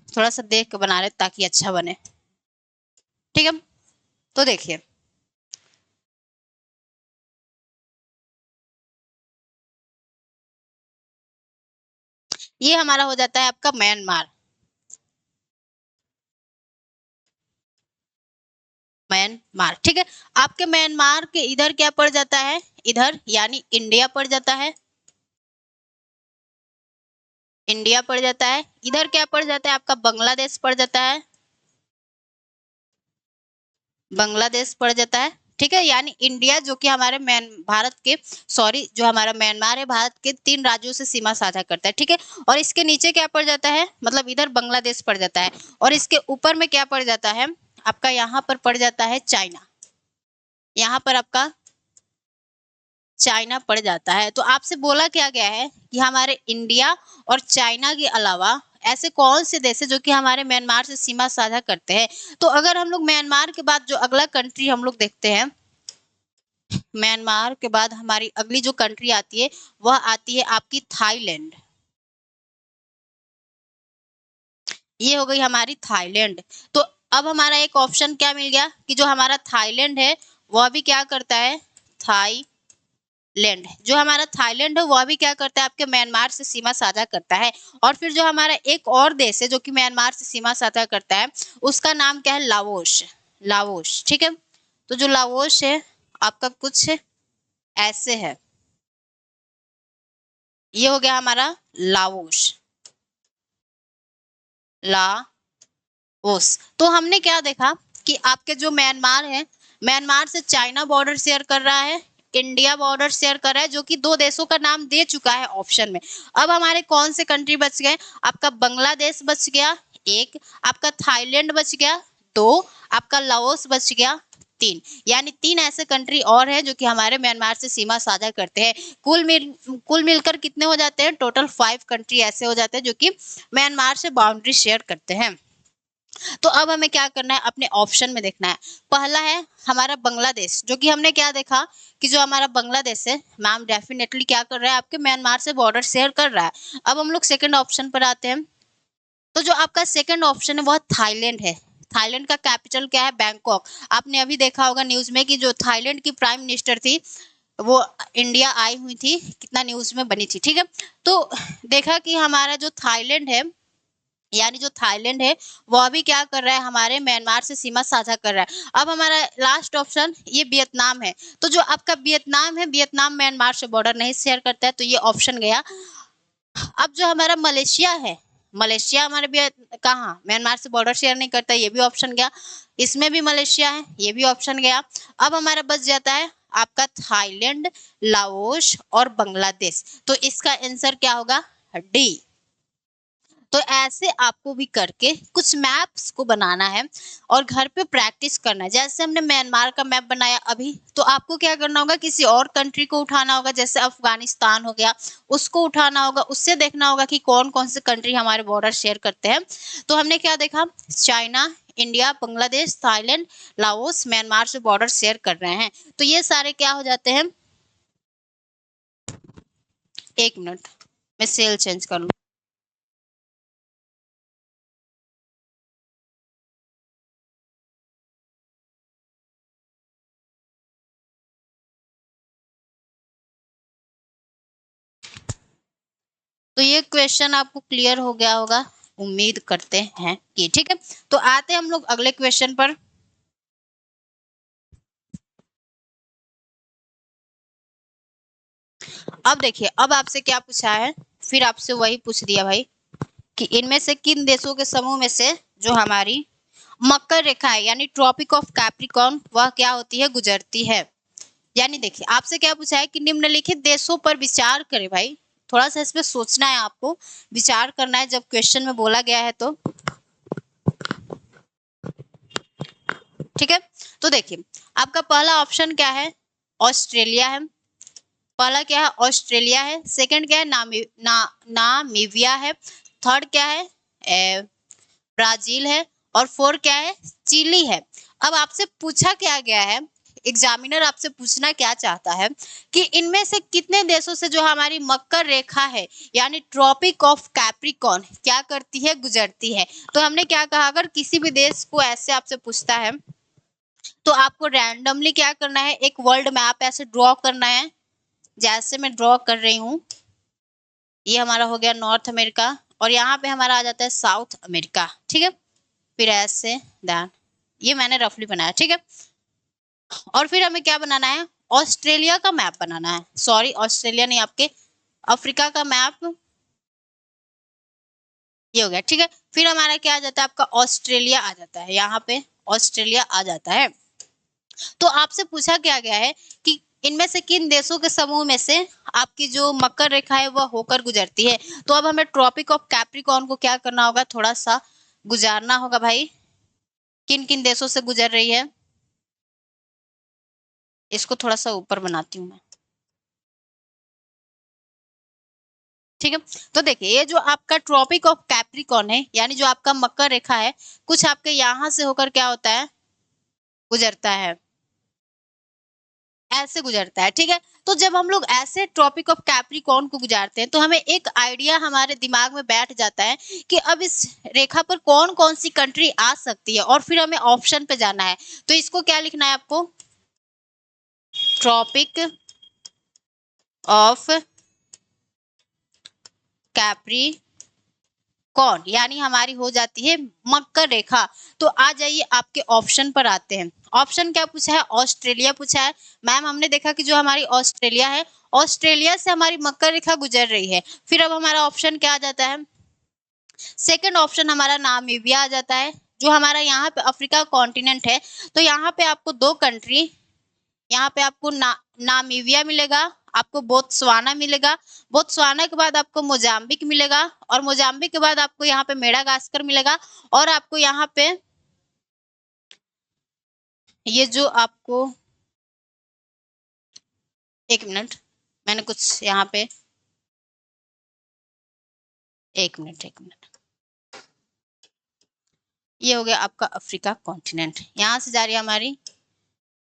थोड़ा सा देख के बना रहे ताकि अच्छा बने। ठीक है, तो देखिए, ये हमारा हो जाता है आपका म्यांमार। म्यांमार, ठीक है। आपके म्यांमार के इधर क्या पड़ जाता है, इधर यानी इंडिया पड़ जाता है, इंडिया पड़ जाता है। इधर क्या पड़ जाता है आपका, बांग्लादेश पड़ जाता है, बांग्लादेश पड़ जाता है, ठीक है। यानी इंडिया जो कि हमारे भारत के, सॉरी, जो हमारा म्यांमार है भारत के 3 राज्यों से सीमा साझा करता है, ठीक है। और इसके नीचे क्या पड़ जाता है, मतलब इधर बांग्लादेश पड़ जाता है, और इसके ऊपर में क्या पड़ जाता है आपका, यहाँ पर पड़ जाता है चाइना, यहाँ पर आपका चाइना पड़ जाता है। तो आपसे बोला क्या गया है कि हमारे इंडिया और चाइना के अलावा ऐसे कौन से देश है जो कि हमारे म्यांमार से सीमा साझा करते हैं। तो अगर हम लोग म्यांमार के बाद जो अगला कंट्री हम लोग देखते हैं, म्यांमार के बाद हमारी अगली जो कंट्री आती है वह आती है आपकी थाईलैंड। ये हो गई हमारी थाईलैंड। तो अब हमारा एक ऑप्शन क्या मिल गया कि जो हमारा थाईलैंड है वह भी क्या करता है, थाईलैंड, जो हमारा थाईलैंड है वह भी क्या करता है आपके म्यांमार से सीमा साझा करता है। और फिर जो हमारा एक और देश है जो कि म्यांमार से सीमा साझा करता है, उसका नाम क्या है, लाओस, लाओस, ठीक है। तो जो लाओस है आपका कुछ ऐसे है, ये हो गया हमारा लाओस, लाओस। तो हमने क्या देखा कि आपके जो म्यांमार है, म्यांमार से चाइना बॉर्डर शेयर कर रहा है, इंडिया बॉर्डर शेयर कर रहा है, जो कि 2 देशों का नाम दे चुका है ऑप्शन में। अब हमारे कौन से कंट्री बच गए, आपका बांग्लादेश बच गया 1, आपका थाईलैंड बच गया 2, आपका लाओस बच गया 3, यानी 3 ऐसे कंट्री और हैं जो कि हमारे म्यांमार से सीमा साझा करते हैं। कुल मिलकर कितने हो जाते हैं, टोटल 5 कंट्री ऐसे हो जाते हैं जो कि म्यांमार से बाउंड्री शेयर करते हैं। तो अब हमें क्या करना है, अपने ऑप्शन में देखना है। पहला है हमारा बांग्लादेश, जो कि हमने क्या देखा कि जो हमारा बांग्लादेश है मैम डेफिनेटली क्या कर रहा है, आपके म्यांमार से बॉर्डर शेयर कर रहा है। अब हम लोग सेकंड ऑप्शन पर आते हैं। तो जो आपका सेकंड ऑप्शन है वह थाईलैंड है। थाईलैंड का कैपिटल क्या है, बैंकॉक। आपने अभी देखा होगा न्यूज में कि जो थाईलैंड की प्राइम मिनिस्टर थी वो इंडिया आई हुई थी, कितना न्यूज में बनी थी, ठीक है। तो देखा कि हमारा जो थाईलैंड है, यानी जो थाईलैंड है वह भी क्या कर रहा है, हमारे म्यांमार से सीमा साझा कर रहा है। अब हमारा लास्ट ऑप्शन ये वियतनाम है। तो जो आपका वियतनाम है, वियतनाम म्यांमार से बॉर्डर नहीं शेयर करता है, तो ये ऑप्शन गया। अब जो हमारा मलेशिया है, मलेशिया हमारे कहाँ म्यांमार से बॉर्डर शेयर नहीं करता, ये भी ऑप्शन गया। इसमें भी मलेशिया है, ये भी ऑप्शन गया। अब हमारा बच जाता है आपका थाईलैंड, लाओस और बांग्लादेश। तो इसका आंसर क्या होगा, डी। तो ऐसे आपको भी करके कुछ मैप्स को बनाना है और घर पे प्रैक्टिस करना है। जैसे हमने म्यांमार का मैप बनाया अभी, तो आपको क्या करना होगा, किसी और कंट्री को उठाना होगा, जैसे अफगानिस्तान हो गया, उसको उठाना होगा, उससे देखना होगा कि कौन कौन से कंट्री हमारे बॉर्डर शेयर करते हैं। तो हमने क्या देखा, China, India, Bangladesh, Thailand, Laos Myanmar से बॉर्डर शेयर कर रहे हैं। तो ये सारे क्या हो जाते हैं, 1 मिनट मैं सेल चेंज कर लूँ। तो ये क्वेश्चन आपको क्लियर हो गया होगा, उम्मीद करते हैं कि, ठीक है। तो आते हैं हम लोग अगले क्वेश्चन पर। अब देखिए, अब आपसे क्या पूछा है, फिर आपसे वही पूछ दिया भाई कि इनमें से किन देशों के समूह में से जो हमारी मकर रेखा है यानी ट्रॉपिक ऑफ कैप्रिकॉर्न वह क्या होती है, गुजरती है। यानी देखिए आपसे क्या पूछा है कि निम्नलिखित देशों पर विचार करें। भाई थोड़ा सा इसमें सोचना है, आपको विचार करना है जब क्वेश्चन में बोला गया है तो, ठीक है। तो देखिए आपका पहला ऑप्शन क्या है, ऑस्ट्रेलिया है। पहला क्या है, ऑस्ट्रेलिया है। सेकंड क्या है, नामीबिया है। थर्ड क्या है, ब्राजील है। और फोर्थ क्या है, चिली है। अब आपसे पूछा क्या गया है, एग्जामिनर आपसे पूछना क्या चाहता है कि इनमें से कितने देशों से जो हमारी मकर रेखा है यानी ट्रॉपिक ऑफ कैप्रिकॉर्न क्या करती है, गुजरती है। तो हमने क्या कहा, अगर किसी भी देश को ऐसे आपसे पूछता है तो आपको रैंडमली क्या करना है, एक वर्ल्ड मैप ऐसे ड्रॉ करना है, जैसे मैं ड्रॉ कर रही हूँ, ये हमारा हो गया नॉर्थ अमेरिका, और यहाँ पे हमारा आ जाता है साउथ अमेरिका, ठीक है। फिर ऐसे दैन, ये मैंने रफली बनाया, ठीक है। और फिर हमें क्या बनाना है, ऑस्ट्रेलिया का मैप बनाना है, सॉरी ऑस्ट्रेलिया नहीं, आपके अफ्रीका का मैप, ये हो गया, ठीक है। फिर हमारा क्या आ जाता है, आपका ऑस्ट्रेलिया आ जाता है, यहाँ पे ऑस्ट्रेलिया आ जाता है। तो आपसे पूछा क्या गया है कि इनमें से किन देशों के समूह में से आपकी जो मकर रेखा है वह होकर गुजरती है। तो अब हमें ट्रॉपिक ऑफ कैप्रिकॉर्न को क्या करना होगा, थोड़ा सा गुजारना होगा भाई, किन किन देशों से गुजर रही है। इसको थोड़ा सा ऊपर बनाती हूँ मैं, ठीक है। तो देखिए ये जो आपका ट्रॉपिक ऑफ कैप्रिकॉर्न है, यानी जो आपका मकर रेखा है, कुछ आपके यहाँ से होकर क्या होता है, गुजरता है, ऐसे गुजरता है, ठीक है। तो जब हम लोग ऐसे ट्रॉपिक ऑफ कैप्रिकॉर्न को गुजारते हैं तो हमें एक आइडिया हमारे दिमाग में बैठ जाता है कि अब इस रेखा पर कौन कौन सी कंट्री आ सकती है, और फिर हमें ऑप्शन पे जाना है। तो इसको क्या लिखना है आपको, ट्रॉपिक ऑफ कैप्रिकॉर्न, यानी हमारी हो जाती है मकर रेखा। तो आ जाइए आपके ऑप्शन पर आते हैं। ऑप्शन क्या पूछा है, ऑस्ट्रेलिया पूछा है। मैम हमने देखा कि जो हमारी ऑस्ट्रेलिया है, ऑस्ट्रेलिया से हमारी मकर रेखा गुजर रही है। फिर अब हमारा ऑप्शन क्या आ जाता है, सेकंड ऑप्शन हमारा नामीबिया आ जाता है, जो हमारा यहाँ पे अफ्रीका कॉन्टिनेंट है। तो यहाँ पे आपको दो कंट्री, यहाँ पे आपको नामीबिया मिलेगा, आपको बोत्सवाना मिलेगा, बोत्सवाना के बाद आपको मोजाम्बिक मिलेगा, और मोजाम्बिक के बाद आपको यहाँ पे मेडागास्कर मिलेगा, और आपको यहाँ पे ये जो आपको, एक मिनट मैंने कुछ यहाँ पे, एक मिनट, ये हो गया आपका अफ्रीका कॉन्टिनेंट, यहाँ से जा रही है हमारी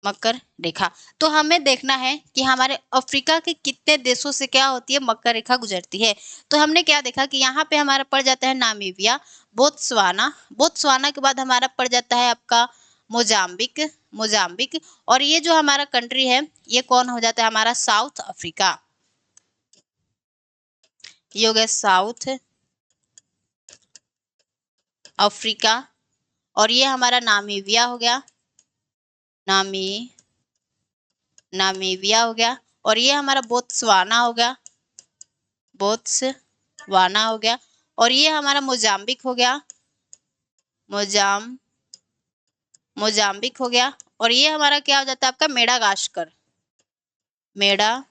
मकर रेखा। तो हमें देखना है कि हमारे अफ्रीका के कितने देशों से क्या होती है, मकर रेखा गुजरती है। तो हमने क्या देखा कि यहाँ पे हमारा पड़ जाता है नामीबिया, बोत्सवाना, बोत्सवाना के बाद हमारा पड़ जाता है आपका मोजाम्बिक, मोजाम्बिक, और ये जो हमारा कंट्री है ये कौन हो जाता है, हमारा साउथ अफ्रीका, ये हो गया साउथ अफ्रीका, और ये हमारा नामीबिया हो गया, नामीबिया हो गया, और ये हमारा बोत्सवाना हो गया, बोत्सवाना हो गया, और ये हमारा मोजाम्बिक हो गया, मोजाम्बिक हो गया, और ये हमारा क्या हो जाता है, आपका मेडागास्कर, मेडागास्कर,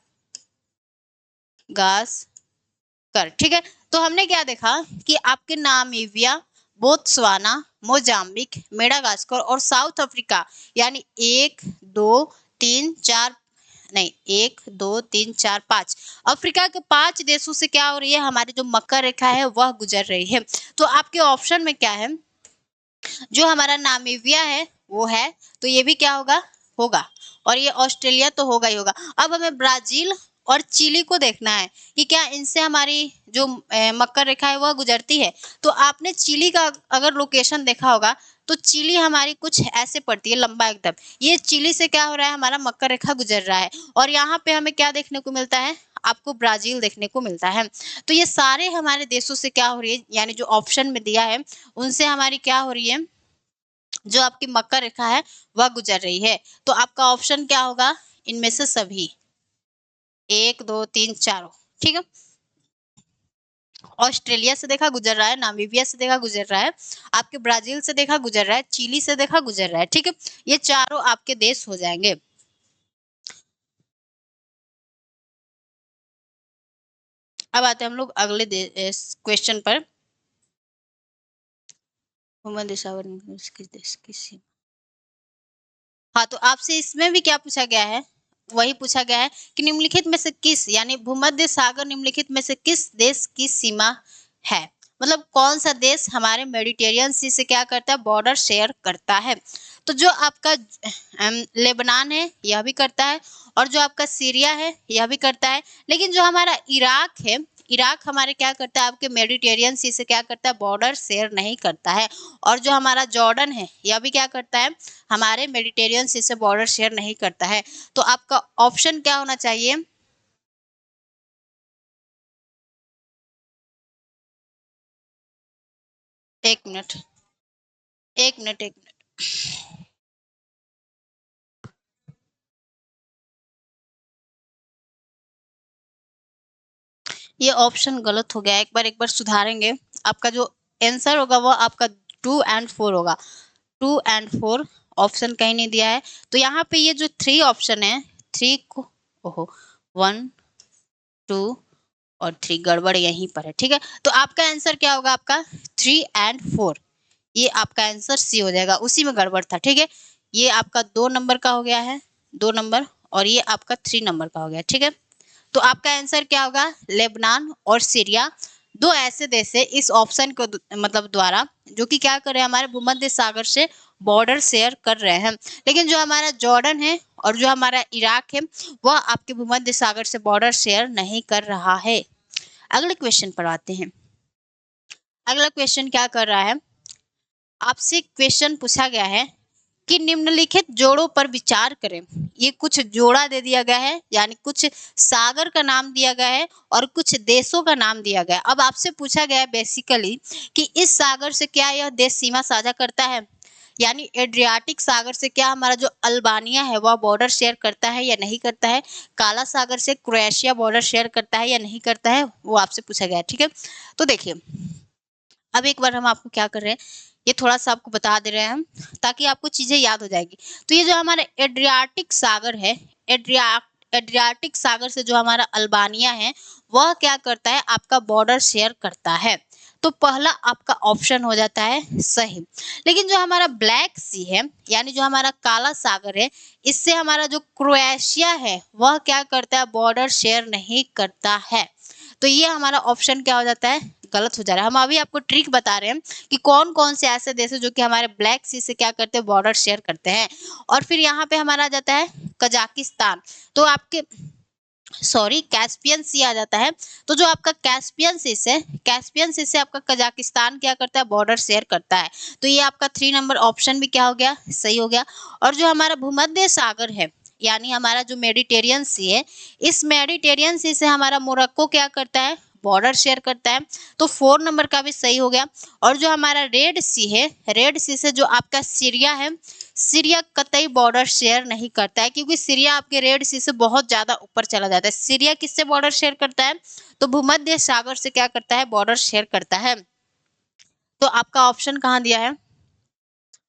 ठीक है। तो हमने क्या देखा कि आपके नामीबिया, बोत्सवाना, मोजाम्बिक, मेडागास्कर और साउथ अफ्रीका, यानी 1 2 3 4, नहीं 1 2 3 4 5, अफ्रीका के 5 देशों से क्या हो रही है, हमारी जो मकर रेखा है वह गुजर रही है। तो आपके ऑप्शन में क्या है, जो हमारा नामीबिया है वो है, तो ये भी क्या होगा, होगा, और ये ऑस्ट्रेलिया तो होगा ही होगा। अब हमें ब्राजील और चिली को देखना है कि क्या इनसे हमारी जो मकर रेखा है वह गुजरती है। तो आपने चिली का अगर लोकेशन देखा होगा तो चिली हमारी कुछ ऐसे पड़ती है, लंबा एकदम, ये चिली से क्या हो रहा है, हमारा मकर रेखा गुजर रहा है, और यहाँ पे हमें क्या देखने को मिलता है, आपको ब्राजील देखने को मिलता है। तो ये सारे हमारे देशों से क्या हो रही है, यानी जो ऑप्शन में दिया है उनसे हमारी क्या हो रही है, जो आपकी मकर रेखा है वह गुजर रही है। तो आपका ऑप्शन क्या होगा, इनमें से सभी, 1 2 3 4, ठीक है। ऑस्ट्रेलिया से देखा गुजर रहा है, नामीबिया से देखा गुजर रहा है, आपके ब्राजील से देखा गुजर रहा है, चिली से देखा गुजर रहा है, ठीक है। ये चारों आपके देश हो जाएंगे। अब आते हैं हम लोग अगले क्वेश्चन पर। किस देश की सीमा, हाँ तो आपसे इसमें भी क्या पूछा गया है, वही पूछा गया है कि निम्नलिखित में से किस, यानी भूमध्य सागर निम्नलिखित में से किस देश की सीमा है, मतलब कौन सा देश हमारे मेडिटेरियन सी से क्या करता है, बॉर्डर शेयर करता है। तो जो आपका लेबनान है यह भी करता है, और जो आपका सीरिया है यह भी करता है, लेकिन जो हमारा इराक है, इराक हमारे क्या करता है, आपके मेडिटेरियन सी से क्या करता है, बॉर्डर शेयर नहीं करता है। और जो हमारा जॉर्डन है यह भी क्या करता है, हमारे मेडिटेरियन सी से बॉर्डर शेयर नहीं करता है। तो आपका ऑप्शन क्या होना चाहिए, एक मिनट, एक मिनट, एक मिनट। ये ऑप्शन गलत हो गया, एक बार सुधारेंगे। आपका जो आंसर होगा वो आपका 2 और 4 होगा। 2 और 4 ऑप्शन कहीं नहीं दिया है। तो यहाँ पे ये जो 3 ऑप्शन है, 3 को, ओहो, 1 2 और 3 गड़बड़ यहीं पर है, ठीक है। तो आपका आंसर क्या होगा? आपका 3 और 4, ये आपका आंसर सी हो जाएगा, उसी में गड़बड़ था, ठीक है। ये आपका 2 नंबर का हो गया है, 2 नंबर, और ये आपका 3 नंबर का हो गया, ठीक है। तो आपका आंसर क्या होगा? लेबनान और सीरिया, दो ऐसे देश है इस ऑप्शन को मतलब द्वारा जो कि क्या कर रहे हैं, हमारे भूमध्य सागर से बॉर्डर शेयर कर रहे हैं। लेकिन जो हमारा जॉर्डन है और जो हमारा इराक है वह आपके भूमध्य सागर से बॉर्डर शेयर नहीं कर रहा है। अगले क्वेश्चन पर आते हैं। अगला क्वेश्चन क्या कर रहा है, आपसे क्वेश्चन पूछा गया है कि निम्नलिखित जोड़ों पर विचार करें। ये कुछ जोड़ा दे दिया गया है, यानी कुछ सागर का नाम दिया गया है और कुछ देशों का नाम दिया गया है। अब आपसे पूछा गया है बेसिकली कि इस सागर से क्या यह देश सीमा साझा करता है, यानी एड्रियाटिक सागर से क्या हमारा जो अल्बानिया है वह बॉर्डर शेयर करता है या नहीं करता है, काला सागर से क्रोएशिया बॉर्डर शेयर करता है या नहीं करता है, वो आपसे पूछा गया है, ठीक है। तो देखिए, अब एक बार हम आपको क्या कर रहे हैं, ये थोड़ा सा आपको बता दे रहे हैं हम, ताकि आपको चीजें याद हो जाएगी। तो ये जो हमारा एड्रियाटिक सागर है, एड्रियाटिक सागर से जो हमारा अल्बानिया है वह क्या करता है, आपका बॉर्डर शेयर करता है। तो पहला आपका ऑप्शन हो जाता है सही। लेकिन जो हमारा ब्लैक सी है, यानी जो हमारा काला सागर है, इससे हमारा जो क्रोएशिया है वह क्या करता है, बॉर्डर शेयर नहीं करता है। तो ये हमारा ऑप्शन क्या हो जाता है, गलत हो जा रहा है। हम अभी आपको ट्रिक बता रहे हैं कि कौन कौन से ऐसे देश है जो कि हमारे ब्लैक सी से क्या करते हैं, बॉर्डर शेयर करते हैं। और फिर यहाँ पे हमारा आ जाता है कजाकिस्तान। तो आपके सॉरी कैस्पियन सी आ जाता है। तो जो आपका कैस्पियन सी से, कैस्पियन सी से आपका कजाकिस्तान क्या करता है, बॉर्डर शेयर करता है। तो ये आपका 3 नंबर ऑप्शन भी क्या हो गया, सही हो गया। और जो हमारा भूमध्य सागर है, यानी हमारा जो मेडिटेरियन सी है, इस मेडिटेरियन सी से हमारा मोरक्को क्या करता है, बॉर्डर शेयर करता है। तो 4 नंबर का भी सही हो गया। और जो हमारा रेड सी है, रेड सी से जो आपका सीरिया है, सीरिया कतई बॉर्डर शेयर नहीं करता है, क्योंकि सीरिया आपके रेड सी से बहुत ज्यादा ऊपर चला जाता है। सीरिया किससे बॉर्डर शेयर करता है, तो भूमध्य सागर से क्या करता है, बॉर्डर शेयर करता है। तो आपका ऑप्शन कहाँ दिया है,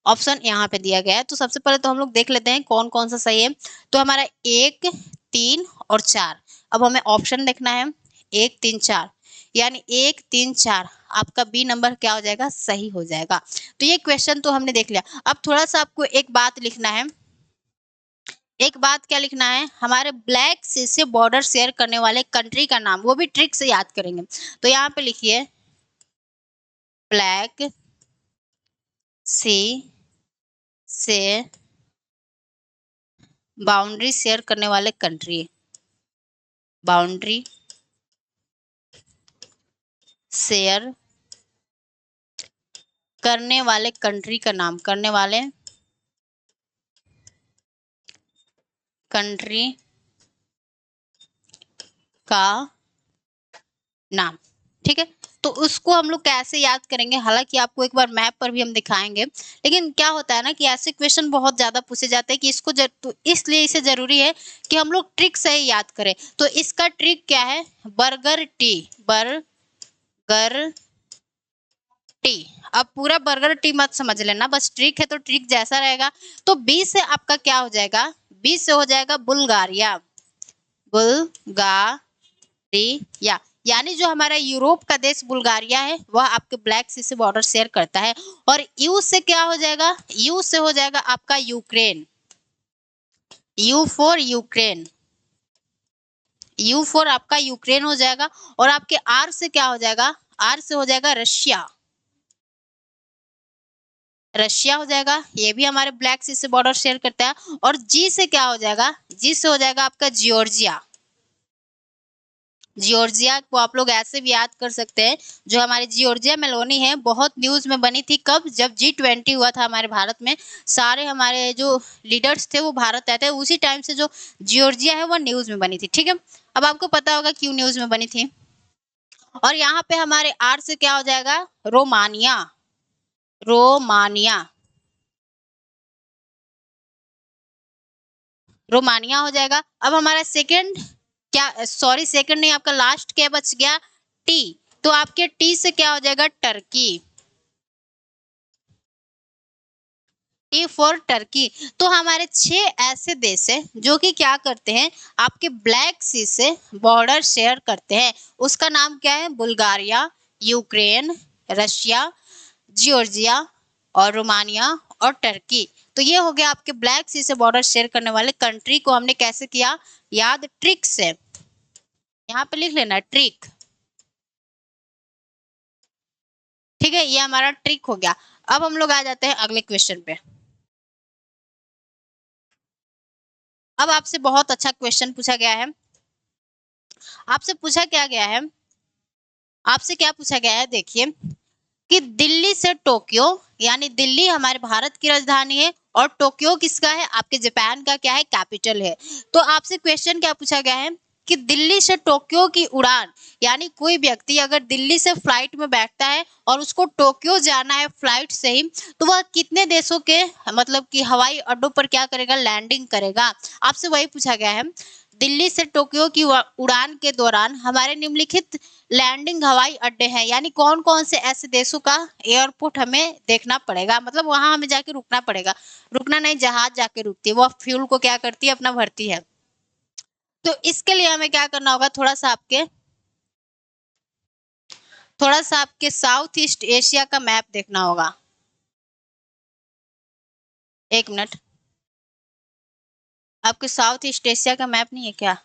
ऑप्शन यहाँ पे दिया गया है। तो सबसे पहले तो हम लोग देख लेते हैं कौन कौन सा सही है। तो हमारा 1 3 और 4, अब हमें ऑप्शन देखना है 1 3 4, यानी 1 3 4 आपका बी नंबर क्या हो जाएगा, सही हो जाएगा। तो ये क्वेश्चन तो हमने देख लिया। अब थोड़ा सा आपको एक बात लिखना है, एक बात क्या लिखना है, हमारे ब्लैक सी से बॉर्डर शेयर करने वाले कंट्री का नाम, वो भी ट्रिक से याद करेंगे। तो यहाँ पे लिखिए ब्लैक सी से बाउंड्री शेयर करने वाले कंट्री, बाउंड्री शेयर करने वाले कंट्री का नाम, करने वाले कंट्री का नाम, ठीक है। तो उसको हम लोग कैसे याद करेंगे, हालांकि आपको एक बार मैप पर भी हम दिखाएंगे। लेकिन क्या होता है ना कि ऐसे क्वेश्चन बहुत ज्यादा पूछे जाते हैं कि इसको तो इसलिए इसे जरूरी है कि हम लोग ट्रिक से ही याद करें। तो इसका ट्रिक क्या है, बर्गर टी, बर्गर टी। अब पूरा बर्गर टी मत समझ लेना, बस ट्रिक है तो ट्रिक जैसा रहेगा। तो बी से आपका क्या हो जाएगा, बी से हो जाएगा बुल्गारिया, बुल्गारिया, यानी जो हमारा यूरोप का देश बुल्गारिया है वह आपके ब्लैक सी से बॉर्डर शेयर करता है। और यू से क्या हो जाएगा, यू से हो जाएगा आपका Ukraine, you for Ukraine, you for आपका यूक्रेन हो जाएगा। और आपके आर से क्या हो जाएगा, आर से हो जाएगा रशिया, रशिया हो जाएगा, ये भी हमारे ब्लैक सी से बॉर्डर शेयर करता है। और जी से क्या हो जाएगा, जी से हो जाएगा आपका जियोर्जिया, जियोर्जिया को आप लोग ऐसे भी याद कर सकते हैं, जो हमारी जियोर्जिया मेलोनी है बहुत न्यूज में बनी थी, कब, जब G20 हुआ था हमारे भारत में, सारे हमारे जो लीडर्स थे वो भारत आए थे, उसी टाइम से जो जियोर्जिया है वो न्यूज में बनी थी, ठीक है। अब आपको पता होगा क्यों न्यूज में बनी थी। और यहाँ पे हमारे आर से क्या हो जाएगा, रोमानिया, रोमानिया, रोमानिया हो जाएगा। अब हमारा सेकंड क्या, सॉरी सेकंड नहीं, आपका लास्ट क्या बच गया, टी। तो आपके टी से क्या हो जाएगा, टर्की, टी फॉर टर्की। तो हमारे 6 ऐसे देश हैं जो कि क्या करते हैं, आपके ब्लैक सी से बॉर्डर शेयर करते हैं। उसका नाम क्या है, बुल्गारिया, यूक्रेन, रशिया, जॉर्जिया और रोमानिया और टर्की। तो ये हो गया आपके ब्लैक सी से बॉर्डर शेयर करने वाले कंट्री को हमने कैसे किया, याद, ट्रिक से। यहाँ पे लिख लेना ट्रिक, ठीक है, ये हमारा ट्रिक हो गया। अब हम लोग आ जाते हैं अगले क्वेश्चन पे। अब आपसे बहुत अच्छा क्वेश्चन पूछा गया है। आपसे पूछा क्या गया है, आपसे क्या पूछा गया है, देखिए कि दिल्ली से टोक्यो, यानी दिल्ली हमारे भारत की राजधानी है और टोक्यो किसका है, आपके जापान का क्या है, कैपिटल है। तो आपसे क्वेश्चन क्या पूछा गया है कि दिल्ली से टोक्यो की उड़ान, यानी कोई व्यक्ति अगर दिल्ली से फ्लाइट में बैठता है और उसको टोक्यो जाना है फ्लाइट से ही, तो वह कितने देशों के मतलब कि हवाई अड्डों पर क्या करेगा, लैंडिंग करेगा। आपसे वही पूछा गया है, दिल्ली से टोक्यो की उड़ान के दौरान हमारे निम्नलिखित लैंडिंग हवाई अड्डे हैं, यानी कौन कौन से ऐसे देशों का एयरपोर्ट हमें देखना पड़ेगा, मतलब वहां हमें जाके रुकना पड़ेगा। रुकना नहीं, जहाज जाके रुकती है, वो फ्यूल को क्या करती है, अपना भरती है। तो इसके लिए हमें क्या करना होगा, थोड़ा सा आपके साउथ ईस्ट एशिया का मैप देखना होगा। एक मिनट, आपके साउथ ईस्ट एशिया का मैप नहीं है क्या?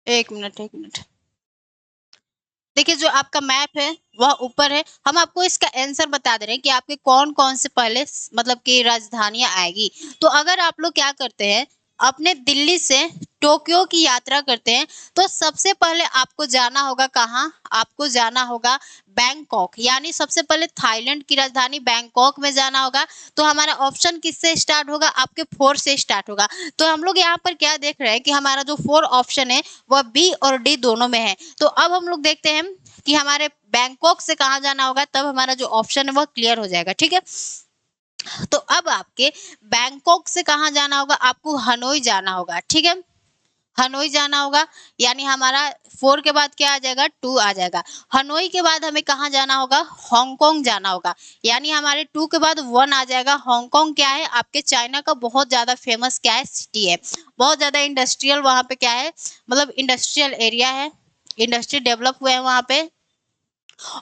एक मिनट, देखिए जो आपका मैप है वह ऊपर है। हम आपको इसका आंसर बता दे रहे हैं कि आपके कौन कौन से पहले मतलब कि राजधानियां आएगी। तो अगर आप लोग क्या करते हैं, अपने दिल्ली से टोक्यो की यात्रा करते हैं, तो सबसे पहले आपको जाना होगा कहाँ, आपको जाना होगा बैंकॉक, यानी सबसे पहले थाईलैंड की राजधानी बैंकॉक में जाना होगा। तो हमारा ऑप्शन किससे स्टार्ट होगा, आपके 4 से स्टार्ट होगा। तो हम लोग यहाँ पर क्या देख रहे हैं कि हमारा जो 4 ऑप्शन है वह बी और डी दोनों में है। तो अब हम लोग देखते हैं कि हमारे बैंकॉक से कहाँ जाना होगा, तब हमारा जो ऑप्शन है वह क्लियर हो जाएगा, ठीक है। तो अब आपके बैंकॉक से कहाँ जाना होगा, आपको हनोई जाना होगा, ठीक है, हनोई जाना होगा। यानी हमारा 4 के बाद क्या आ जाएगा, 2 आ जाएगा। हनोई के बाद हमें कहाँ जाना होगा, हांगकांग जाना होगा। यानी हमारे 2 के बाद 1 आ जाएगा। हांगकांग क्या है, आपके चाइना का बहुत ज्यादा फेमस क्या है, सिटी है, बहुत ज्यादा इंडस्ट्रियल वहां पे क्या है, मतलब इंडस्ट्रियल एरिया है, इंडस्ट्री डेवलप हुए हैं वहां पे।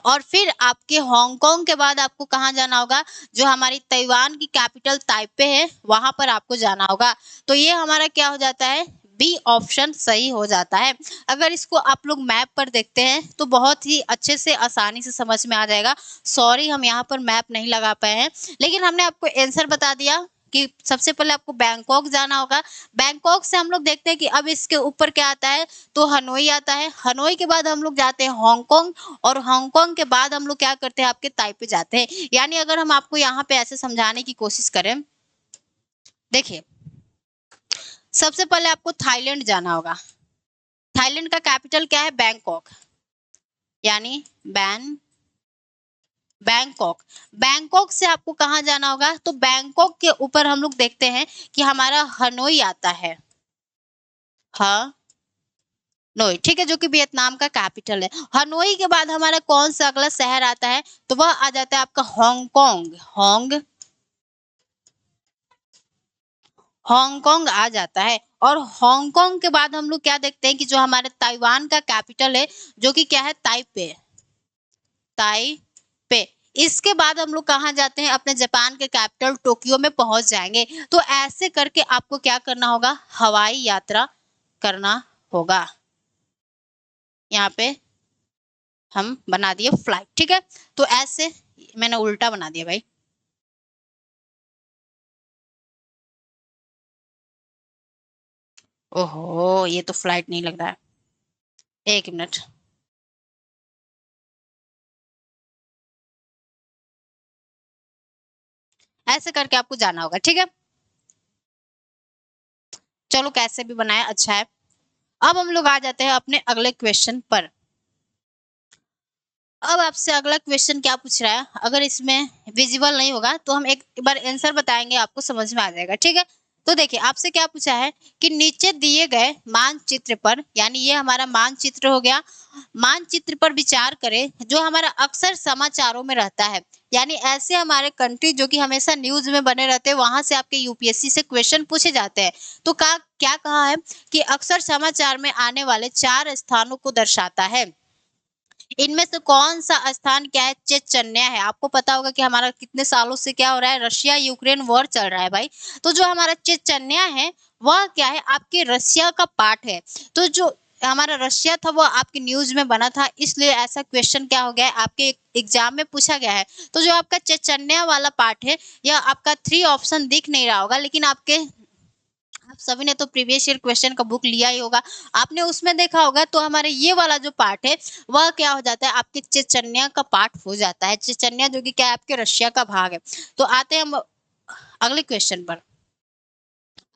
और फिर आपके हांगकांग के बाद आपको कहाँ जाना होगा, जो हमारी ताइवान की कैपिटल ताइपे है, वहां पर आपको जाना होगा। तो ये हमारा क्या हो जाता है, बी ऑप्शन सही हो जाता है। अगर इसको आप लोग मैप पर देखते हैं तो बहुत ही अच्छे से आसानी से समझ में आ जाएगा। सॉरी हम यहाँ पर मैप नहीं लगा पाए हैं, लेकिन हमने आपको आंसर बता दिया कि सबसे पहले आपको बैंकॉक जाना होगा। बैंकॉक से हम लोग देखते हैं कि अब इसके ऊपर क्या आता है, तो हनोई आता है। हनोई के बाद हम लोग जाते हैं हांगकांग, और हांगकांग के बाद हम लोग क्या करते हैं, आपके ताइपे जाते हैं। यानी अगर हम आपको यहाँ पे ऐसे समझाने की कोशिश करें, देखिए सबसे पहले आपको थाईलैंड जाना होगा। थाईलैंड का कैपिटल क्या है, बैंकॉक, यानी बैंकॉक। बैंकॉक से आपको कहाँ जाना होगा, तो बैंकॉक के ऊपर हम लोग देखते हैं कि हमारा हनोई आता है, हाँ नोई, ठीक है, जो कि वियतनाम का कैपिटल है। हनोई के बाद हमारा कौन सा अगला शहर आता है, तो वह आ जाता है आपका हांगकांग, हांगकांग आ जाता है। और हांगकांग के बाद हम लोग क्या देखते हैं कि जो हमारे ताइवान का कैपिटल है, जो कि क्या है, ताइपे, ताइपे। इसके बाद हम लोग कहाँ जाते हैं, अपने जापान के कैपिटल टोक्यो में पहुंच जाएंगे। तो ऐसे करके आपको क्या करना होगा, हवाई यात्रा करना होगा। यहाँ पे हम बना दिए फ्लाइट, ठीक है। तो ऐसे मैंने उल्टा बना दिया भाई। ओहो, ये तो फ्लाइट नहीं लग रहा है, एक मिनट। ऐसे करके आपको जाना होगा, ठीक है। चलो कैसे भी बनाए अच्छा है। अब हम लोग आ जाते हैं अपने अगले क्वेश्चन पर। अब आपसे अगला क्वेश्चन क्या पूछ रहा है, अगर इसमें विजिबल नहीं होगा तो हम एक बार आंसर बताएंगे, आपको समझ में आ जाएगा, ठीक है। तो देखिए आपसे क्या पूछा है कि नीचे दिए गए मानचित्र पर, यानी ये हमारा मानचित्र हो गया, मानचित्र पर विचार करें जो हमारा अक्सर समाचारों में रहता है, यानी ऐसे हमारे कंट्री जो कि हमेशा न्यूज में बने रहते हैं, वहां से आपके यूपीएससी से क्वेश्चन पूछे जाते हैं। तो क्या कहा है कि अक्सर समाचार में आने वाले 4 स्थानों को दर्शाता है। इनमें से कौन सा स्थान क्या है, चेचन्या है। आपको पता होगा कि हमारा कितने सालों से क्या हो रहा है, रशिया यूक्रेन वॉर चल रहा है भाई। तो जो हमारा चेचन्या है वह क्या है, आपके रशिया का पार्ट है। तो जो हमारा रशिया था वो आपकी न्यूज में बना था, इसलिए ऐसा क्वेश्चन क्या हो गया है, आपके एग्जाम में पूछा गया है। तो जो आपका चेचन्या वाला पार्ट है, यह आपका 3 ऑप्शन दिख नहीं रहा होगा, लेकिन आप सभी ने तो प्रीवियस ईयर क्वेश्चन का बुक लिया ही होगा, आपने उसमें देखा होगा। तो हमारे ये वाला जो पार्ट है वह क्या हो जाता है, आपके चेचन्या का पार्ट हो जाता है। चेचन्या जो कि क्या है, आपके रशिया का भाग है। तो आते हैं हम अगले क्वेश्चन पर।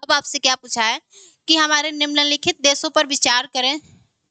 अब आपसे क्या पूछा है कि हमारे निम्नलिखित देशों पर विचार करें,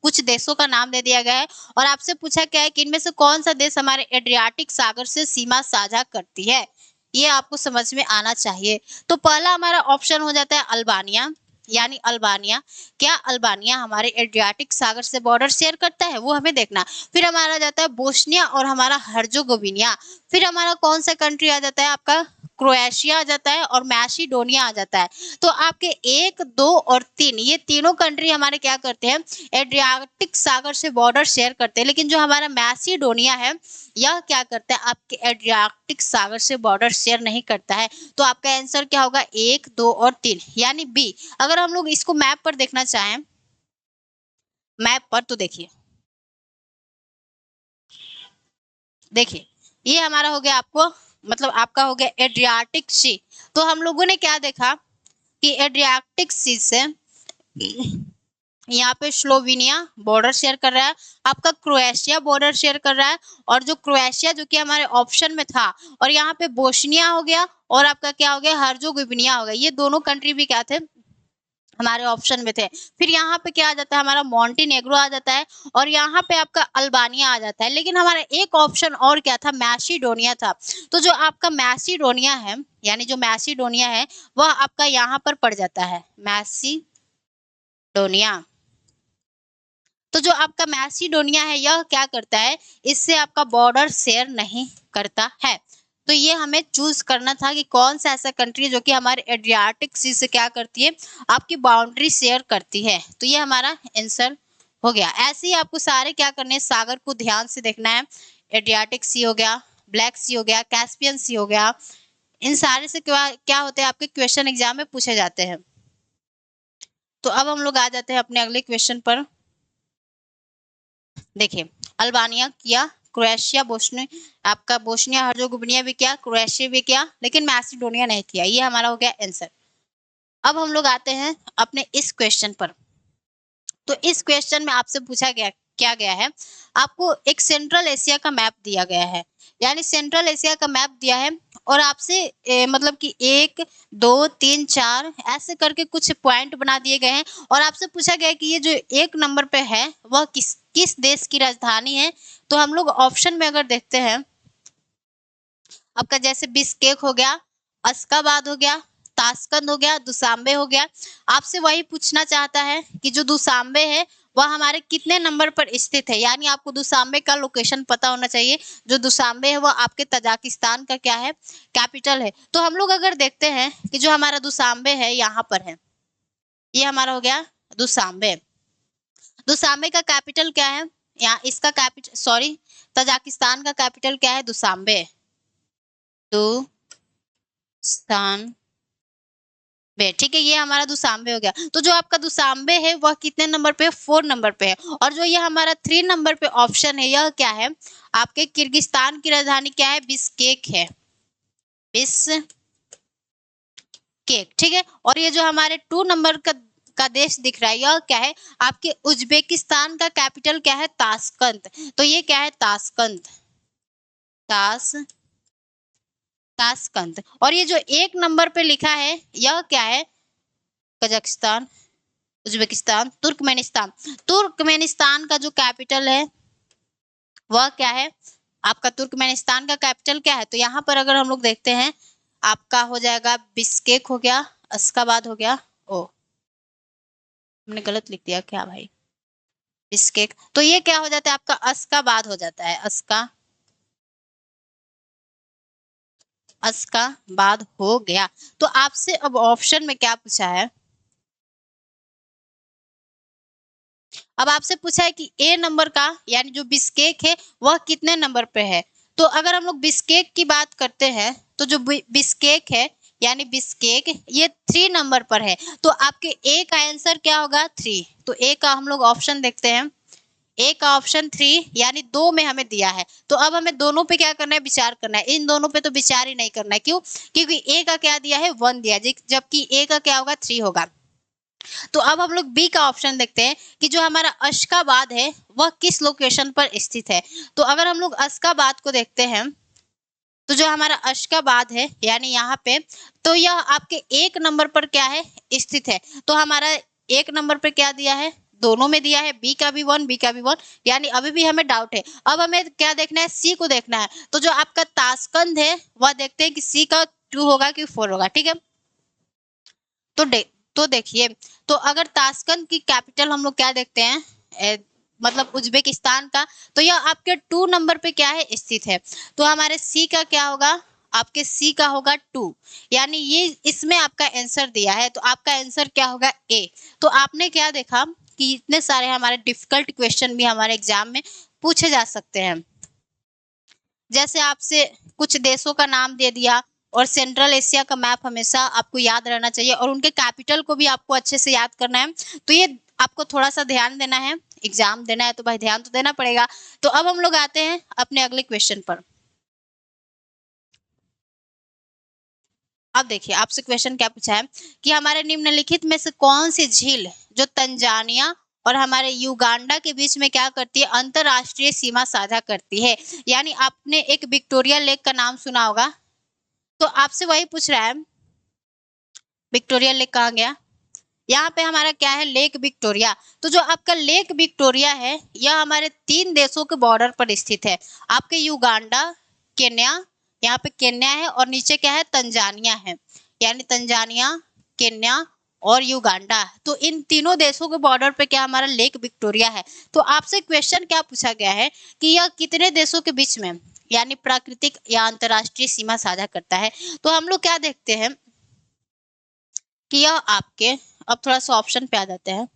कुछ देशों का नाम दे दिया गया है और आपसे पूछा क्या है कि इनमें से कौन सा देश हमारे एड्रियाटिक सागर से सीमा साझा करती है। ये आपको समझ में आना चाहिए। तो पहला हमारा ऑप्शन हो जाता है अल्बानिया, यानी अल्बानिया। क्या अल्बानिया हमारे एड्रियाटिक सागर से बॉर्डर शेयर करता है, वो हमें देखना। फिर हमारा जाता है बोस्निया और हमारा हर्जोगोविनिया। फिर हमारा कौन सा कंट्री आ जाता है, आपका क्रोएशिया आ जाता है और मैसिडोनिया आ जाता है। तो आपके 1, 2 और 3 ये तीनों कंट्री हमारे क्या करते हैं, एड्रियाटिक सागर से बॉर्डर शेयर करते हैं। लेकिन जो हमारा मैसिडोनिया है यह क्या करता है, आपके एड्रियाटिक सागर से बॉर्डर शेयर नहीं करता है। तो आपका आंसर क्या होगा, 1, 2 और 3 यानी बी। अगर हम लोग इसको मैप पर देखना चाहें, मैप पर तो देखिए, देखिए ये हमारा हो गया, आपको मतलब आपका हो गया एड्रियाटिक सी। तो हम लोगों ने क्या देखा कि एड्रियाटिक सी से यहाँ पे स्लोवेनिया बॉर्डर शेयर कर रहा है, आपका क्रोएशिया बॉर्डर शेयर कर रहा है, और जो क्रोएशिया जो कि हमारे ऑप्शन में था, और यहाँ पे बोस्निया हो गया और आपका क्या हो गया, हर्जोगोविनिया हो गया। ये दोनों कंट्री भी क्या थे, हमारे ऑप्शन में थे। फिर यहाँ पे क्या आ जाता है, हमारा मॉन्टेनेग्रो आ जाता है, और यहाँ पे आपका अल्बानिया आ जाता है। लेकिन हमारा एक ऑप्शन और क्या था, मैसिडोनिया था। तो जो आपका मैसिडोनिया है, यानी जो मैसिडोनिया है वह आपका यहाँ पर पड़ जाता है, मैसिडोनिया। तो जो आपका मैसिडोनिया है यह क्या करता है, इससे आपका बॉर्डर शेयर नहीं करता है। तो ये हमें चूज करना था कि कौन सा ऐसा कंट्री जो कि हमारे एड्रियाटिक सी से क्या करती है, आपकी बाउंड्री शेयर करती है। तो ये हमारा आंसर हो गया। ऐसे ही आपको सारे क्या करने हैं, सागर को ध्यान से देखना है। एड्रियाटिक सी हो गया, ब्लैक सी हो गया, कैस्पियन सी हो गया, इन सारे से क्या क्या होते हैं, आपके क्वेश्चन एग्जाम में पूछे जाते हैं। तो अब हम लोग आ जाते हैं अपने अगले क्वेश्चन पर। देखिए अल्बानिया किया, क्रोएशिया बोस्निया, आपका बोस्निया हर्जोगोविनिया भी किया, क्रोएशिया भी किया, लेकिन मैसिडोनिया नहीं किया। ये हमारा हो गया आंसर। अब हम लोग आते हैं अपने इस क्वेश्चन पर। तो इस क्वेश्चन में आपसे पूछा गया क्या गया है, आपको एक सेंट्रल एशिया का मैप दिया गया है, यानी सेंट्रल एशिया का मैप दिया है, और आपसे मतलब कि 1, 2, 3, 4 ऐसे करके कुछ पॉइंट बना दिए गए हैं, और आपसे पूछा गया है कि ये जो 1 नंबर पे है वह किस किस देश की राजधानी है। तो हम लोग ऑप्शन में अगर देखते हैं, आपका जैसे बिस्केक हो गया, अश्गाबाद हो गया, ताशकंद हो गया, दुशांबे हो गया। आपसे वही पूछना चाहता है कि जो दुशांबे है वह हमारे कितने नंबर पर स्थित है, यानी आपको दुशांबे का लोकेशन पता होना चाहिए। जो दुशांबे है वह आपके तजाकिस्तान का क्या है, कैपिटल है। तो हम लोग अगर देखते हैं कि जो हमारा दुशांबे है यहाँ पर है, ये हमारा हो गया दुशांबे। दुशांबे का कैपिटल क्या है, यहाँ इसका कैपिटल सॉरी, तजाकिस्तान का कैपिटल क्या है, दुशांबे, दुशांबे, ठीक है। ये हमारा दुशांबे हो गया। तो जो आपका दुशांबे है वह कितने नंबर पे है, 4 नंबर पे है। और जो ये हमारा 3 नंबर पे ऑप्शन है यह क्या है, आपके किर्गिस्तान की राजधानी क्या है, बिस्केक है, बिस्केक, ठीक है। और ये जो हमारे 2 नंबर का देश दिख रहा है यह क्या है, आपके उज्बेकिस्तान का कैपिटल क्या है, ताशकंद। तो ये क्या है, ताशकंद, ताशकंद, ताशकंद। और ये जो 1 नंबर पे लिखा है यह क्या है? Kazakhstan, Uzbekistan, Turkmenistan. तुर्कमेनिस्तान का जो कैपिटल है वह क्या है? आपका तुर्कमेनिस्तान का कैपिटल क्या है? तो यहाँ पर अगर हम लोग देखते हैं आपका हो जाएगा बिश्केक हो गया, अश्गाबाद हो गया। ओ हमने गलत लिख दिया क्या भाई? बिश्केक। तो ये क्या हो जाता है आपका? अश्गाबाद हो जाता है। अश्गाबाद हो गया। तो आपसे अब ऑप्शन में क्या पूछा है? अब आपसे पूछा है कि ए नंबर का यानी जो बिश्केक है वह कितने नंबर पे है? तो अगर हम लोग बिश्केक की बात करते हैं तो जो बिश्केक है यानी बिश्केक ये 3 नंबर पर है। तो आपके ए का आंसर क्या होगा? 3। तो ए का हम लोग ऑप्शन देखते हैं। ए का ऑप्शन 3 यानी 2 में हमें दिया है। तो अब हमें दोनों पे क्या करना है? विचार करना है। इन दोनों पे तो विचार ही नहीं करना है। क्यों? क्योंकि ए का क्या दिया है? 1 दिया है, जबकि ए का क्या होगा? 3 होगा। तो अब हम लोग बी का ऑप्शन देखते हैं कि जो हमारा अश्गाबाद है वह किस लोकेशन पर स्थित है। तो अगर हम लोग अश्गाबाद को देखते हैं तो जो हमारा अश्गाबाद है यानी यहाँ पे, तो यह आपके 1 नंबर पर क्या है? स्थित है। तो हमारा 1 नंबर पर क्या दिया है? दोनों में दिया है, बी का भी 1, बी का भी 1, यानी अभी भी हमें डाउट है। अब हमें क्या देखना है? सी को देखना है। तो जो आपका ताशकंद है वह देखते हैं कि सी का 2 होगा कि 4 होगा। ठीक है, तो तो देखिए, तो अगर ताशकंद की कैपिटल हम लोग क्या देखते हैं मतलब उज्बेकिस्तान का, तो यह आपके 2 नंबर पे क्या है? स्थित है। तो हमारे सी का क्या होगा? आपके सी का होगा 2, यानी ये इसमें आपका आंसर दिया है। तो आपका आंसर क्या होगा? ए। तो आपने क्या देखा कि इतने सारे हमारे डिफिकल्ट क्वेश्चन भी हमारे एग्जाम में पूछे जा सकते हैं। जैसे आपसे कुछ देशों का नाम दे दिया, और सेंट्रल एशिया का मैप हमेशा आपको याद रहना चाहिए, और उनके कैपिटल को भी आपको अच्छे से याद करना है। तो ये आपको थोड़ा सा ध्यान देना है, एग्जाम देना है तो भाई ध्यान तो देना पड़ेगा। तो अब हम लोग आते हैं अपने अगले क्वेश्चन पर। अब देखिए आपसे क्वेश्चन क्या पूछा है कि हमारे निम्नलिखित में से कौन सी झील जो तंजानिया और हमारे युगांडा के बीच में क्या करती है? अंतरराष्ट्रीय सीमा साझा करती है। यानी आपने एक विक्टोरिया लेक का नाम सुना होगा, तो आपसे वही पूछ रहा है विक्टोरिया लेक कहाँ गया? यहाँ पे हमारा क्या है? Lake Victoria. तो जो आपका लेक विक्टोरिया है यह हमारे 3 देशों के बॉर्डर पर स्थित है। आपके युगांडा, केन्या, यहाँ पे केन्या है, और नीचे क्या है? तंजानिया है, यानी तंजानिया, केन्या और युगांडा। तो इन तीनों देशों के बॉर्डर पे क्या हमारा लेक विक्टोरिया है। तो आपसे क्वेश्चन क्या पूछा गया है कि यह कितने देशों के बीच में यानी प्राकृतिक या अंतरराष्ट्रीय सीमा साझा करता है। तो हम लोग क्या देखते हैं कि यह आपके, अब थोड़ा सा ऑप्शन पे आ जाते हैं,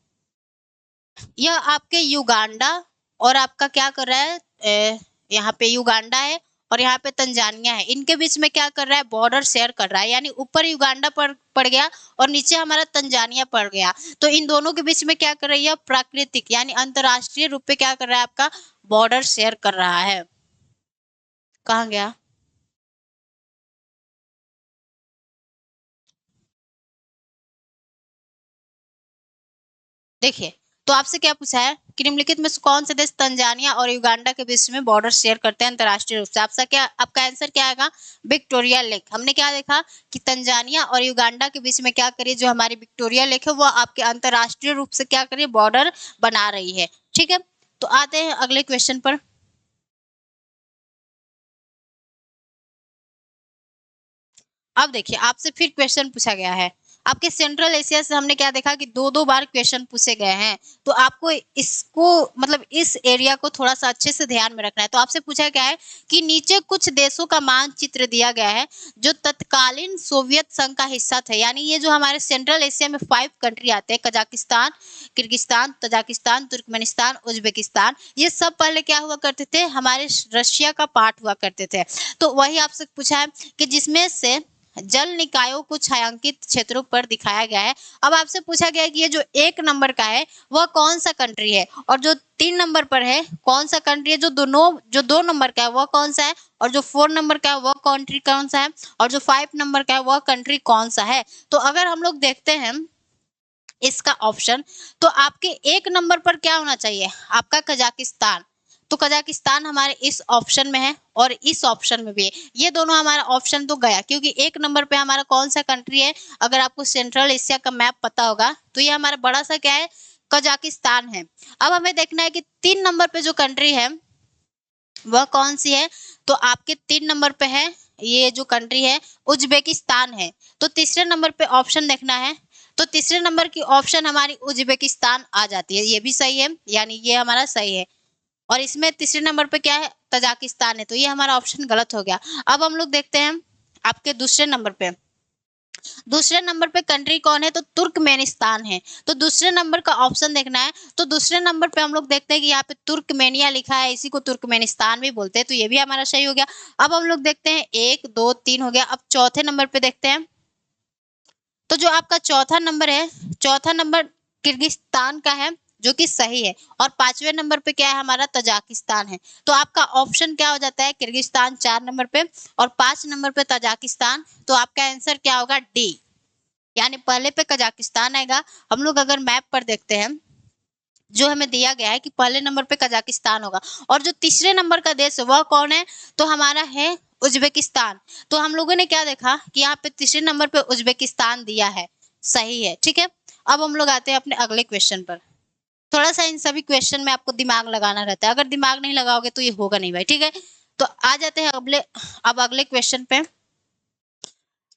यह आपके युगांडा और आपका क्या कर रहा है? यहाँ पे युगांडा है और यहाँ पे तंजानिया है, इनके बीच में क्या कर रहा है? बॉर्डर शेयर कर रहा है, यानी ऊपर युगांडा पड़ गया और नीचे हमारा तंजानिया पड़ गया। तो इन दोनों के बीच में क्या कर रही है? प्राकृतिक यानी अंतरराष्ट्रीय रूप पे क्या कर रहा है? आपका बॉर्डर शेयर कर रहा है। कहाँ गया? देखिए, तो आपसे क्या पूछा है कि निम्नलिखित में से कौन से देश तंजानिया और युगांडा के बीच में बॉर्डर शेयर करते हैं अंतरराष्ट्रीय रूप से? आपका आंसर क्या आएगा? Victoria lake. हमने क्या देखा कि तंजानिया और युगांडा के बीच में क्या करिए? जो हमारी विक्टोरिया लेक है वो आपके अंतरराष्ट्रीय रूप से क्या करिए? बॉर्डर बना रही है। ठीक है, तो आते हैं अगले क्वेश्चन पर। अब देखिए आपसे फिर क्वेश्चन पूछा गया है। आपके सेंट्रल एशिया से हमने क्या देखा कि 2-2 बार क्वेश्चन पूछे गए हैं। तो आपको इसको मतलब इस एरिया को थोड़ा सा अच्छे से ध्यान में रखना है। तो आपसे पूछा गया है कि नीचे कुछ देशों का मानचित्र दिया गया है जो तत्कालीन सोवियत संघ का हिस्सा थे। यानी ये जो हमारे सेंट्रल एशिया में 5 कंट्री आते हैं, Kazakhstan, Kyrgyzstan, Tajikistan, Turkmenistan, Uzbekistan, ये सब पहले क्या हुआ करते थे? हमारे रशिया का पार्ट हुआ करते थे। तो वही आपसे पूछा है कि जिसमें से जल निकायों को छायांकित क्षेत्रों पर दिखाया गया है। अब आपसे पूछा गया है कि ये जो 1 नंबर का है वह कौन सा कंट्री है, और जो 3 नंबर पर है कौन सा कंट्री है, जो 2 नंबर का है वह कौन सा है, और जो 4 नंबर का है वह कंट्री कौन सा है, और जो 5 नंबर का है वह कंट्री कौन सा है। तो अगर हम लोग देखते हैं इसका ऑप्शन, तो आपके 1 नंबर पर क्या होना चाहिए? आपका कजाकिस्तान। तो कजाकिस्तान हमारे इस ऑप्शन में है और इस ऑप्शन में भी है। ये दोनों हमारा ऑप्शन तो गया, क्योंकि 1 नंबर पे हमारा कौन सा कंट्री है, अगर आपको सेंट्रल एशिया का मैप पता होगा तो ये हमारा बड़ा सा क्या है, कजाकिस्तान है। अब हमें देखना है कि 3 नंबर पे जो कंट्री है वह कौन सी है। तो आपके 3 नंबर पे है, ये जो कंट्री है उज्बेकिस्तान है। तो तीसरे नंबर पे ऑप्शन देखना है, तो तीसरे नंबर की ऑप्शन हमारी उज्बेकिस्तान आ जाती है, ये भी सही है, यानी ये हमारा सही है। और इसमें तीसरे नंबर पे क्या है, तजाकिस्तान है, तो ये हमारा ऑप्शन गलत हो गया। अब हम लोग देखते हैं आपके दूसरे नंबर पे, दूसरे नंबर पे कंट्री कौन है, तो तुर्कमेनिस्तान है। तो दूसरे नंबर का ऑप्शन देखना है, तो दूसरे नंबर पे हम लोग देखते हैं कि यहाँ पे तुर्कमेनिया लिखा है, इसी को तुर्कमेनिस्तान भी बोलते हैं, तो ये भी हमारा सही हो गया। अब हम लोग देखते हैं 1 2 3 हो गया। अब चौथे नंबर पे देखते हैं, तो जो आपका चौथा नंबर है, चौथा नंबर किर्गिस्तान का है जो कि सही है, और 5वें नंबर पे क्या है, हमारा तजाकिस्तान है। तो आपका ऑप्शन क्या हो जाता है, किर्गिस्तान 4 नंबर पे और 5 नंबर पे तजाकिस्तान। तो आपका आंसर क्या होगा, डी, यानी पहले पे कजाकिस्तान आएगा। हम लोग अगर मैप पर देखते हैं जो हमें दिया गया है कि पहले नंबर पे कजाकिस्तान होगा, और जो तीसरे नंबर का देश है वह कौन है, तो हमारा है उज्बेकिस्तान। तो हम लोगों ने क्या देखा कि यहाँ पे तीसरे नंबर पे उज्बेकिस्तान दिया है, सही है, ठीक है। अब हम लोग आते हैं अपने अगले क्वेश्चन पर। थोड़ा सा इन सभी क्वेश्चन में आपको दिमाग लगाना रहता है, अगर दिमाग नहीं लगाओगे तो ये होगा नहीं भाई, ठीक है। तो आ जाते हैं अगले क्वेश्चन पे।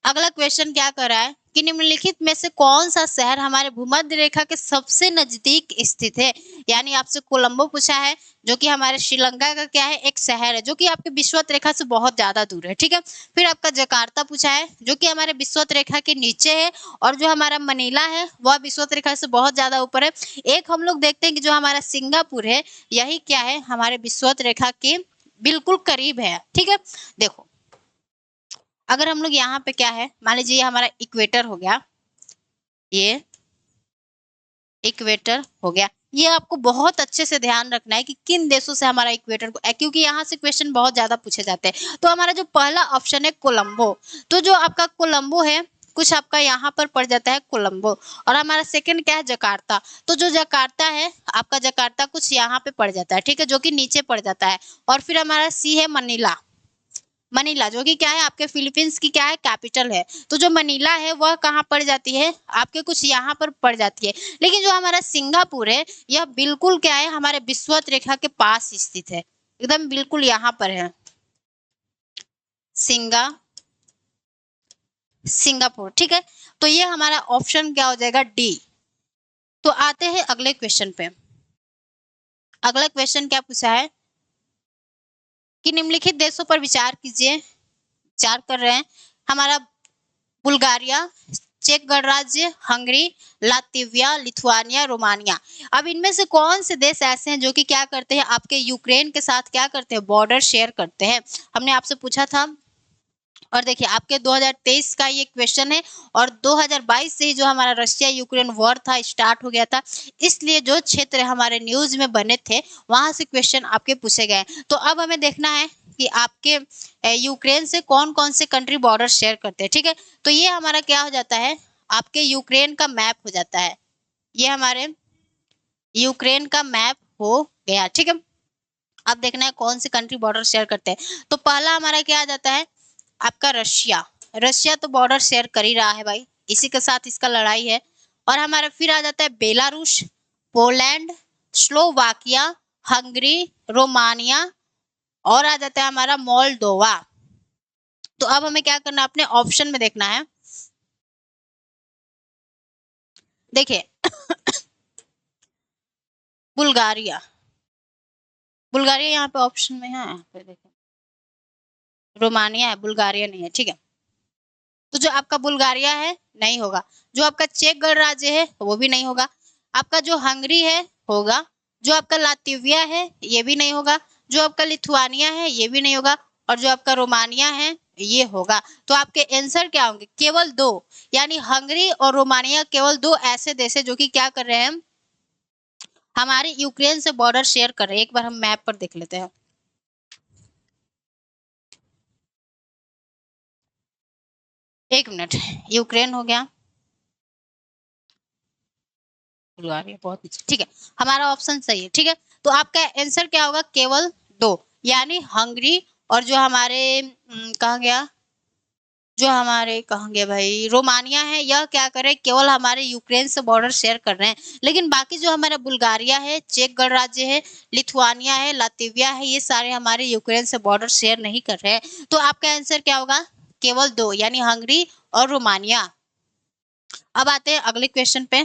अगला क्वेश्चन क्या कर रहा है कि निम्नलिखित में से कौन सा शहर हमारे भूमध्य रेखा के सबसे नजदीक स्थित है। यानी आपसे कोलंबो पूछा है, जो कि हमारे श्रीलंका का क्या है, एक शहर है जो कि आपके विषुवत रेखा से बहुत ज्यादा दूर है, ठीक है। फिर आपका जकार्ता पूछा है जो कि हमारे विषुवत रेखा के नीचे है, और जो हमारा मनीला है वह विषुवत रेखा से बहुत ज्यादा ऊपर है। एक हम लोग देखते हैं कि जो हमारा सिंगापुर है, यही क्या है, हमारे विषुवत रेखा के बिल्कुल करीब है, ठीक है। देखो अगर हम लोग यहाँ पे क्या है, मान लीजिए ये हमारा इक्वेटर हो गया, ये इक्वेटर हो गया। ये आपको बहुत अच्छे से ध्यान रखना है कि किन देशों से हमारा इक्वेटर को, क्योंकि यहाँ से क्वेश्चन बहुत ज्यादा पूछे जाते हैं। तो हमारा जो पहला ऑप्शन है कोलंबो, तो जो आपका कोलंबो है कुछ आपका यहाँ पर पड़ जाता है कोलंबो, और हमारा सेकंड क्या है, जकार्ता। तो जो जकार्ता है आपका, जकार्ता कुछ यहाँ पे पड़ जाता है, ठीक है, जो कि नीचे पड़ जाता है। और फिर हमारा सी है मनीला, मनीला जो कि क्या है, आपके फिलीपींस की क्या है, कैपिटल है। तो जो मनीला है वह कहाँ पड़ जाती है, आपके कुछ यहाँ पर पड़ जाती है। लेकिन जो हमारा सिंगापुर है यह बिल्कुल क्या है, हमारे विषुवत रेखा के पास स्थित है, एकदम बिल्कुल यहाँ पर है सिंगापुर, ठीक है। तो ये हमारा ऑप्शन क्या हो जाएगा, डी। तो आते हैं अगले क्वेश्चन पे। अगला क्वेश्चन क्या पूछा है कि निम्नलिखित देशों पर विचार कीजिए, विचार कर रहे हैं, हमारा बुल्गारिया, चेक गणराज्य, हंगरी, लात्विया, लिथुआनिया, रोमानिया। अब इनमें से कौन से देश ऐसे हैं जो कि क्या करते हैं, आपके यूक्रेन के साथ क्या करते हैं, बॉर्डर शेयर करते हैं। हमने आपसे पूछा था, और देखिए आपके 2023 का ये क्वेश्चन है, और 2022 से ही जो हमारा रशिया यूक्रेन वॉर था स्टार्ट हो गया था, इसलिए जो क्षेत्र हमारे न्यूज में बने थे वहां से क्वेश्चन आपके पूछे गए। तो अब हमें देखना है कि आपके यूक्रेन से कौन कौन से कंट्री बॉर्डर शेयर करते हैं, ठीक है। तो ये हमारा क्या हो जाता है, आपके यूक्रेन का मैप हो जाता है, ये हमारे यूक्रेन का मैप हो गया, ठीक है। अब देखना है कौन से कंट्री बॉर्डर शेयर करते हैं। तो पहला हमारा क्या आ जाता है, आपका रशिया। रशिया तो बॉर्डर शेयर कर ही रहा है भाई, इसी के साथ इसका लड़ाई है। और हमारा फिर आ जाता है Belarus, Poland, Slovakia, Hungary, Romania, और आ जाता है हमारा मोल्दोवा। तो अब हमें क्या करना है, अपने ऑप्शन में देखना है। देखिए बुल्गारिया, बुल्गारिया यहाँ पे ऑप्शन में है, फिर देखिए रोमानिया है, बुल्गारिया नहीं है, ठीक है। तो जो आपका बुल्गारिया है नहीं होगा, जो आपका चेक गणराज्य है वो भी नहीं होगा, आपका जो हंगरी है होगा, जो आपका लात्विया है ये भी नहीं होगा, जो आपका लिथुआनिया है ये भी नहीं होगा, और जो आपका रोमानिया है ये होगा। तो आपके आंसर क्या होंगे, केवल 2, यानी हंगरी और रोमानिया केवल 2 ऐसे देश है जो कि क्या कर रहे हैं, हमारे यूक्रेन से बॉर्डर शेयर कर रहे हैं। एक बार हम मैप पर देख लेते हैं। एक मिनट, यूक्रेन हो गया, बुल्गारिया बहुत नीचे, ठीक है, हमारा ऑप्शन सही है, ठीक है। तो आपका आंसर क्या होगा, केवल 2, यानी हंगरी और जो हमारे कहाँ गया, जो हमारे कहाँ गया भाई, रोमानिया है, यह क्या कर रहे हैं, केवल हमारे यूक्रेन से बॉर्डर शेयर कर रहे हैं। लेकिन बाकी जो हमारा बुल्गारिया है, चेक गणराज्य है, लिथुआनिया है, लातविया है, ये सारे हमारे यूक्रेन से बॉर्डर शेयर नहीं कर रहे हैं। तो आपका आंसर क्या होगा, केवल 2, यानी हंगरी और रोमानिया। अब आते हैं अगले क्वेश्चन पे।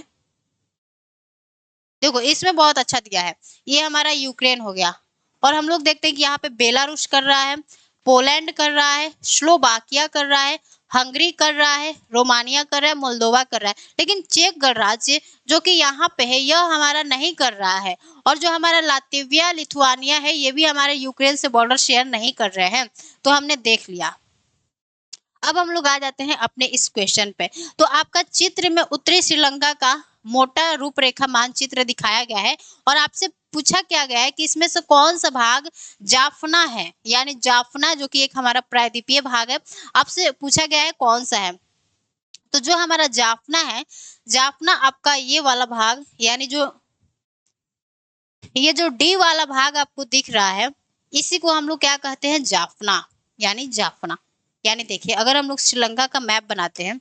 देखो इसमें बहुत अच्छा दिया है, ये हमारा यूक्रेन हो गया, और हम लोग देखते हैं कि यहाँ पे बेलारूस कर रहा है, पोलैंड कर रहा है, स्लोवाकिया कर रहा है, हंगरी कर रहा है, रोमानिया कर रहा है, मोल्दोवा कर रहा है, लेकिन चेक गणराज्य जो कि यहाँ पे है यह हमारा नहीं कर रहा है, और जो हमारा लातविया लिथुआनिया है ये भी हमारे यूक्रेन से बॉर्डर शेयर नहीं कर रहे हैं। तो हमने देख लिया। अब हम लोग आ जाते हैं अपने इस क्वेश्चन पे। तो आपका चित्र में उत्तरी श्रीलंका का मोटा रूपरेखा मानचित्र दिखाया गया है, और आपसे पूछा क्या गया है कि इसमें से कौन सा भाग जाफना है, यानी जाफना जो कि एक हमारा प्रायद्वीपीय भाग है, आपसे पूछा गया है कौन सा है। तो जो हमारा जाफना है, जाफना आपका ये वाला भाग, यानी जो ये जो डी वाला भाग आपको दिख रहा है, इसी को हम लोग क्या कहते हैं, जाफना, यानी जाफना। यानी देखिए अगर हम लोग श्रीलंका का मैप बनाते हैं,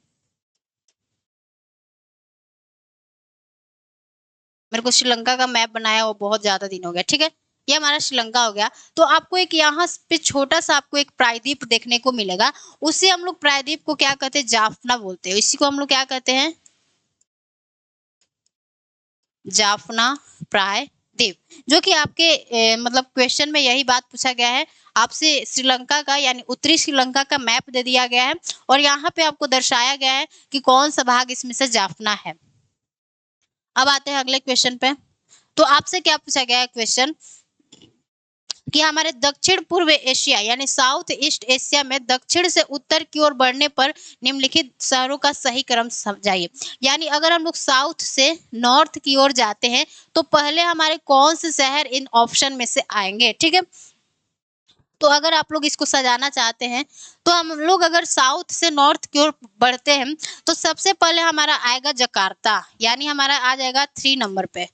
मेरे को श्रीलंका का मैप बनाया वो बहुत ज्यादा दिन हो गया, ठीक है, ये हमारा श्रीलंका हो गया। तो आपको एक यहाँ पे छोटा सा आपको एक प्रायद्वीप देखने को मिलेगा, उसे हम लोग प्रायद्वीप को क्या कहते हैं, जाफना बोलते हैं। इसी को हम लोग क्या कहते हैं, जाफना प्रायद्वीप, जो कि आपके मतलब क्वेश्चन में यही बात पूछा गया है आपसे, श्रीलंका का यानी उत्तरी श्रीलंका का मैप दे दिया गया है, और यहाँ पे आपको दर्शाया गया है कि कौन सा भाग इसमें से जाफना है। अब आते हैं अगले क्वेश्चन पे। तो आपसे क्या पूछा गया है क्वेश्चन कि हमारे दक्षिण पूर्व एशिया यानी साउथ ईस्ट एशिया में दक्षिण से उत्तर की ओर बढ़ने पर निम्नलिखित शहरों का सही क्रम समझाइए। यानी अगर हम लोग साउथ से नॉर्थ की ओर जाते हैं तो पहले हमारे कौन से शहर इन ऑप्शन में से आएंगे, ठीक है। तो अगर आप लोग इसको सजाना चाहते हैं तो हम लोग अगर साउथ से नॉर्थ की ओर बढ़ते हैं तो सबसे पहले हमारा आएगा जकार्ता, यानी हमारा आ जाएगा 3 नंबर पे,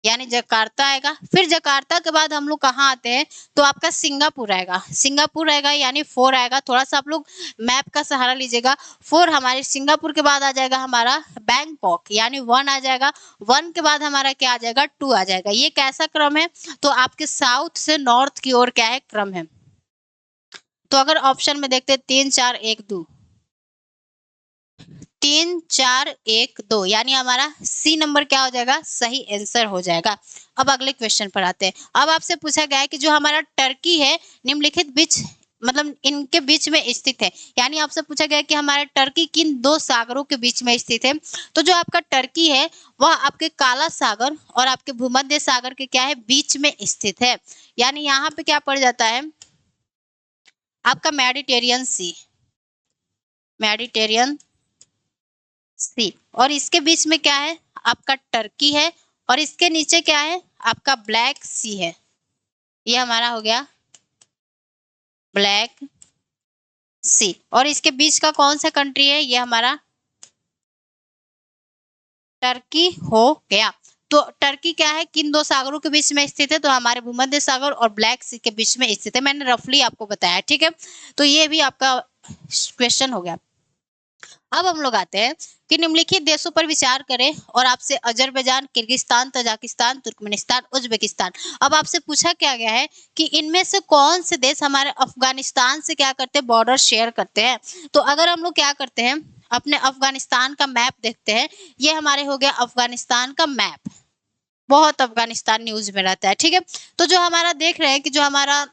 यानी जकार्ता आएगा। फिर जकार्ता के बाद हम लोग कहाँ आते हैं, तो आपका सिंगापुर आएगा, सिंगापुर आएगा यानी 4 आएगा। थोड़ा सा आप लोग मैप का सहारा लीजिएगा। 4 हमारे सिंगापुर के बाद आ जाएगा हमारा बैंकॉक, यानी 1 आ जाएगा। 1 के बाद हमारा क्या आ जाएगा, 2 आ जाएगा। ये कैसा क्रम है, तो आपके साउथ से नॉर्थ की ओर क्या है, क्रम है। तो अगर ऑप्शन में देखते हैं 3 4 1 2, 3 4 1 2, यानी हमारा सी नंबर क्या हो जाएगा, सही आंसर हो जाएगा। अब अगले क्वेश्चन पर आते हैं। अब आपसे पूछा गया है कि जो हमारा टर्की है निम्नलिखित बीच मतलब इनके बीच में स्थित है, यानी आपसे पूछा गया है कि हमारा टर्की किन 2 सागरों के बीच में स्थित है। तो जो आपका टर्की है वह आपके काला सागर और आपके भूमध्य सागर के क्या है, बीच में स्थित है। यानी यहाँ पे क्या पड़ जाता है, आपका मेडिटेरियन सी, मेडिटेरियन सी, और इसके बीच में क्या है, आपका टर्की है, और इसके नीचे क्या है, आपका ब्लैक सी है। ये हमारा हो गया ब्लैक सी, और इसके बीच का कौन सा कंट्री है, ये हमारा टर्की हो गया। तो टर्की क्या है, किन 2 सागरों के बीच में स्थित है, तो हमारे भूमध्य सागर और ब्लैक सी के बीच में स्थित है। मैंने रफली आपको बताया, ठीक है। तो ये भी आपका क्वेश्चन हो गया। अब हम लोग आते हैं कि निम्नलिखित देशों पर विचार करें, और आपसे Azerbaijan, Kyrgyzstan, Tajikistan, Turkmenistan, Uzbekistan. अब आपसे पूछा क्या गया है कि इनमें से कौन से देश हमारे अफगानिस्तान से क्या करते हैं, बॉर्डर शेयर करते हैं। तो अगर हम लोग क्या करते हैं, अपने अफगानिस्तान का मैप देखते हैं, ये हमारे हो गया अफगानिस्तान का मैप, बहुत अफगानिस्तान न्यूज में रहता है, ठीक है। तो जो हमारा देख रहे हैं कि जो हमारा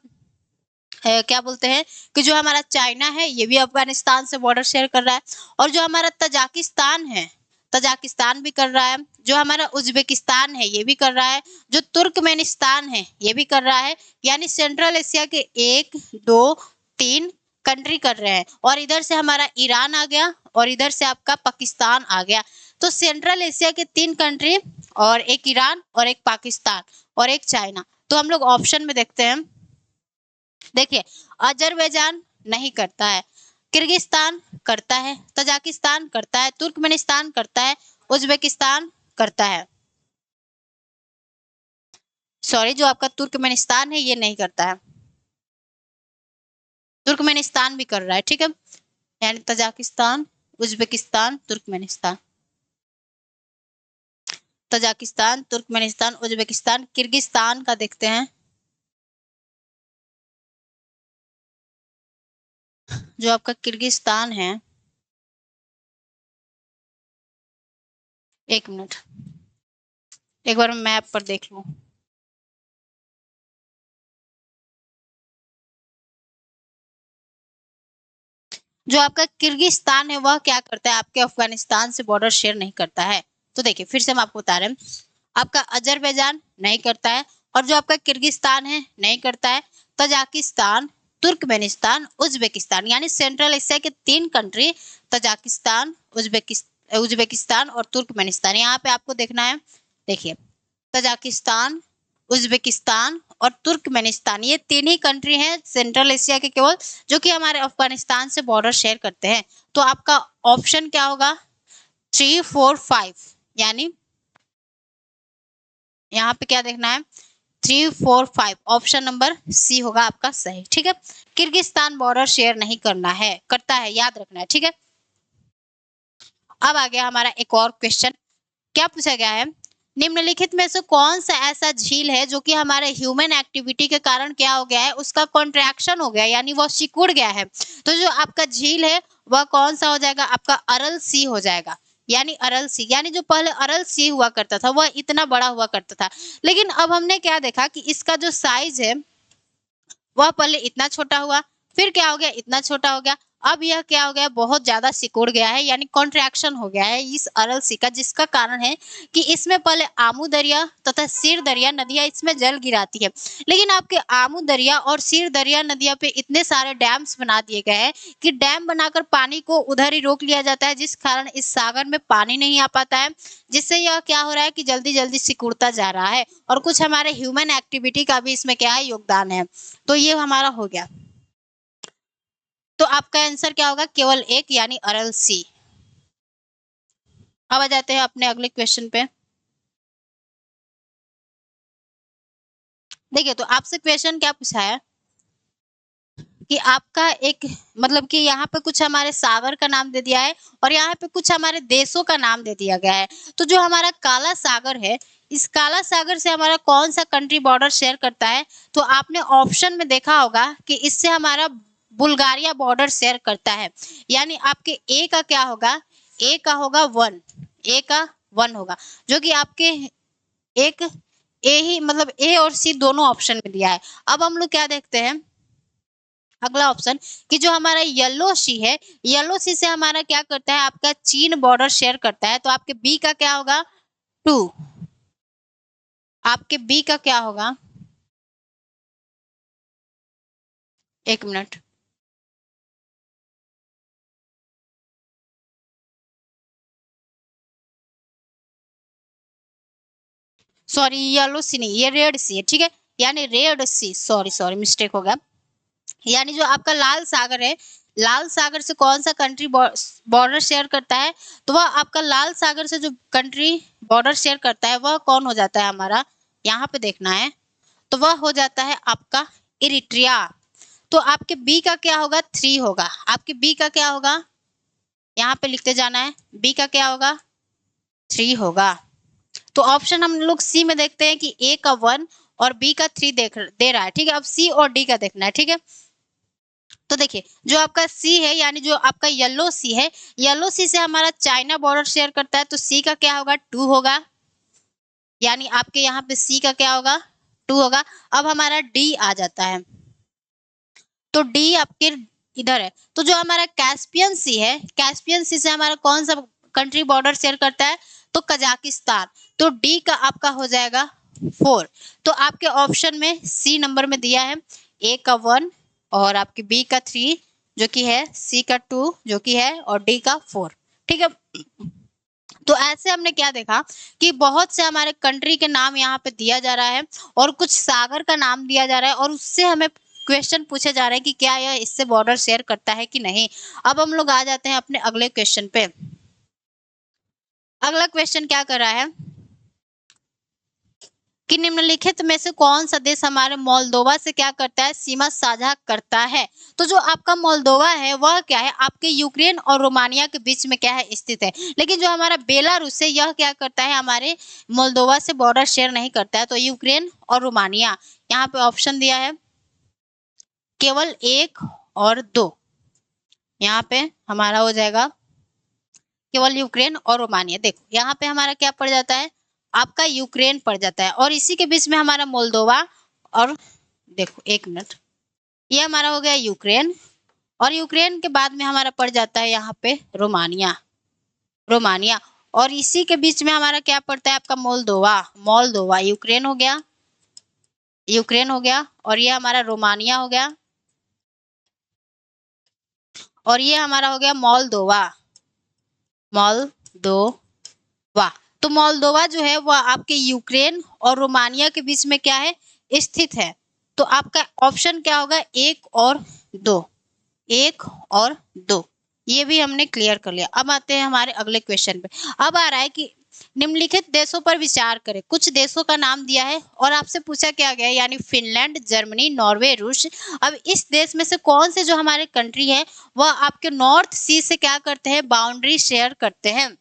क्या बोलते हैं कि जो हमारा चाइना है ये भी अफगानिस्तान से बॉर्डर शेयर कर रहा है, और जो हमारा तजाकिस्तान है, तजाकिस्तान भी कर रहा है, जो हमारा उज्बेकिस्तान है ये भी कर रहा है, जो तुर्कमेनिस्तान है ये भी कर रहा है। यानी सेंट्रल एशिया के 1 2 3 कंट्री कर रहे हैं, और इधर से हमारा ईरान आ गया, और इधर से आपका पाकिस्तान आ गया। तो सेंट्रल एशिया के 3 कंट्री, और एक ईरान, और एक पाकिस्तान, और एक चाइना। तो हम लोग ऑप्शन में देखते हैं, देखिए अजरबैजान नहीं करता है, किर्गिस्तान करता है, तजाकिस्तान करता है, तुर्कमेनिस्तान करता है, उज्बेकिस्तान करता है। सॉरी, जो आपका तुर्कमेनिस्तान है ये नहीं करता है, तुर्कमेनिस्तान भी कर रहा है, ठीक है, यानी Tajikistan, Uzbekistan, Turkmenistan, Tajikistan, Turkmenistan, Uzbekistan, Kyrgyzstan का देखते हैं। जो आपका किर्गिस्तान है, एक मिनट, एक बार मैप पर देख लूं। जो आपका किर्गिस्तान है वह क्या करता है, आपके अफगानिस्तान से बॉर्डर शेयर नहीं करता है। तो देखिए फिर से हम आपको बता रहे हैं, आपका अजरबैजान नहीं करता है, और जो आपका किर्गिस्तान है नहीं करता है, तजाकिस्तान, तुर्कमेनिस्तान, उज्बेकिस्तान, यानी सेंट्रल एशिया के 3 कंट्री, तजाकिस्तान, उज्बेकिस्तान और तुर्कमेनिस्तान। यहाँ पे आपको देखना है, देखिए तजाकिस्तान, उज्बेकिस्तान और तुर्कमेनिस्तान, ये 3 ही कंट्री हैं सेंट्रल एशिया के केवल, जो कि हमारे अफगानिस्तान से बॉर्डर शेयर करते हैं। तो आपका ऑप्शन क्या होगा, 3, 4, 5, यानी यहाँ पे क्या देखना है, 3, 4, 5, ऑप्शन नंबर सी होगा आपका सही, ठीक है। किर्गिस्तान बॉर्डर शेयर नहीं करना है, करता है, याद रखना है, ठीक है। अब आ गया हमारा एक और क्वेश्चन, क्या पूछा गया है, निम्नलिखित में से कौन सा ऐसा झील है जो कि हमारे ह्यूमन एक्टिविटी के कारण क्या हो गया है, उसका कॉन्ट्रैक्शन हो गया है, यानी वो सिकुड़ गया है। तो जो आपका झील है वह कौन सा हो जाएगा, आपका अरल सी हो जाएगा, यानी अरल सी, यानी जो पहले अरल सी हुआ करता था वह इतना बड़ा हुआ करता था, लेकिन अब हमने क्या देखा कि इसका जो साइज है वह पहले इतना छोटा हुआ, फिर क्या हो गया, इतना छोटा हो गया, अब यह क्या हो गया, बहुत ज्यादा सिकुड़ गया है, यानी कॉन्ट्रैक्शन हो गया है इस अरल सी का, जिसका कारण है कि इसमें पहले आमू दरिया तथा सिर दरिया नदियां इसमें जल गिराती है, लेकिन आपके आमू दरिया और सिर दरिया नदिया पे इतने सारे डैम्स बना दिए गए हैं कि डैम बनाकर पानी को उधर ही रोक लिया जाता है, जिस कारण इस सागर में पानी नहीं आ पाता है, जिससे यह क्या हो रहा है कि जल्दी जल्दी सिकुड़ता जा रहा है, और कुछ हमारे ह्यूमन एक्टिविटी का भी इसमें क्या है, योगदान है। तो ये हमारा हो गया, तो आपका आंसर क्या होगा, केवल एक, यानी अरल सी। अब आ जाते हैं अपने अगले क्वेश्चन पे। देखिए तो आपसे क्वेश्चन क्या पूछा है कि आपका एक, मतलब कि यहाँ पे कुछ हमारे सागर का नाम दे दिया है और यहाँ पे कुछ हमारे देशों का नाम दे दिया गया है। तो जो हमारा काला सागर है, इस काला सागर से हमारा कौन सा कंट्री बॉर्डर शेयर करता है, तो आपने ऑप्शन में देखा होगा कि इससे हमारा बुल्गारिया बॉर्डर शेयर करता है, यानी आपके ए का क्या होगा, ए का होगा 1, ए का 1 होगा, जो कि आपके एक ए ही, मतलब ए और सी दोनों ऑप्शन में दिया है। अब हम लोग क्या देखते हैं, अगला ऑप्शन, कि जो हमारा येलो सी है, येलो सी से हमारा क्या करता है, आपका चीन बॉर्डर शेयर करता है, तो आपके बी का क्या होगा, 2, आपके बी का क्या होगा, एक मिनट, सॉरी येलो सी नहीं, ये रेड सी है, ठीक है, यानी रेड सी, सॉरी सॉरी मिस्टेक हो गया, यानी जो आपका लाल सागर है, लाल सागर से कौन सा कंट्री बॉर्डर शेयर करता है, तो वह आपका लाल सागर से जो कंट्री बॉर्डर शेयर करता है वह कौन हो जाता है हमारा, यहाँ पे देखना है, तो वह हो जाता है आपका इरिट्रिया। तो आपके बी का क्या होगा, 3 होगा, आपके बी का क्या होगा, यहाँ पे लिखते जाना है, बी का क्या होगा, 3 होगा। तो ऑप्शन हम लोग सी में देखते हैं कि ए का 1 और बी का 3 दे रहा है, ठीक है, अब सी और डी का देखना है, ठीक है। तो देखिए जो आपका सी है, यानी जो आपका येलो सी है, येलो सी से हमारा चाइना बॉर्डर शेयर करता है, तो सी का क्या होगा, 2 होगा, यानी आपके यहाँ पे सी का क्या होगा, 2 होगा। अब हमारा डी आ जाता है, तो डी आपके इधर है, तो जो हमारा कैस्पियन सी है, कैस्पियन सी से हमारा कौन सा कंट्री बॉर्डर शेयर करता है, तो कजाकिस्तान, तो डी का आपका हो जाएगा 4। तो आपके ऑप्शन में सी नंबर में दिया है ए का 1 और आपके बी का 3 जो कि है, सी का 2 जो कि है, और डी का 4, ठीक है। तो ऐसे हमने क्या देखा कि बहुत से हमारे कंट्री के नाम यहाँ पे दिया जा रहा है और कुछ सागर का नाम दिया जा रहा है, और उससे हमें क्वेश्चन पूछे जा रहे हैं कि क्या यह इससे बॉर्डर शेयर करता है कि नहीं। अब हम लोग आ जाते हैं अपने अगले क्वेश्चन पे। अगला क्वेश्चन क्या कर रहा है कि निम्नलिखित में से कौन सा देश हमारे मोल्दोवा से क्या करता है, सीमा साझा करता है। तो जो आपका मोल्दोवा है वह क्या है, आपके यूक्रेन और रोमानिया के बीच में क्या है, स्थित है। लेकिन जो हमारा बेलारूस है यह क्या करता है, हमारे मोल्दोवा से बॉर्डर शेयर नहीं करता है। तो यूक्रेन और रोमानिया, यहाँ पे ऑप्शन दिया है केवल 1 और 2, यहाँ पे हमारा हो जाएगा केवल यूक्रेन और रोमानिया। देखो यहाँ पे हमारा क्या पड़ जाता है, आपका यूक्रेन पड़ जाता है, और इसी के बीच में हमारा मोल्दोवा, और देखो 1 मिनट, ये हमारा हो गया यूक्रेन, और यूक्रेन के बाद में हमारा पड़ जाता है यहाँ पे रोमानिया, रोमानिया, और इसी के बीच में हमारा क्या पड़ता है, आपका मोल्दोवा, मोल्दोवा, यूक्रेन हो गया, यूक्रेन हो गया, और ये हमारा रोमानिया हो गया, और ये हमारा हो गया मोल्दोवा, मोल्दोवा। तो मोल्दोवा जो है वह आपके यूक्रेन और रोमानिया के बीच में क्या है, स्थित है। तो आपका ऑप्शन क्या होगा, 1 और 2, 1 और 2, ये भी हमने क्लियर कर लिया। अब आते हैं हमारे अगले क्वेश्चन पे। अब आ रहा है कि निम्नलिखित देशों पर विचार करें। कुछ देशों का नाम दिया है और आपसे पूछा क्या गया है, यानी फिनलैंड, जर्मनी, नॉर्वे, रूस। अब इस देश में से कौन से जो हमारे कंट्री है वह आपके नॉर्थ सी से क्या करते हैं, बाउंड्री शेयर करते हैं।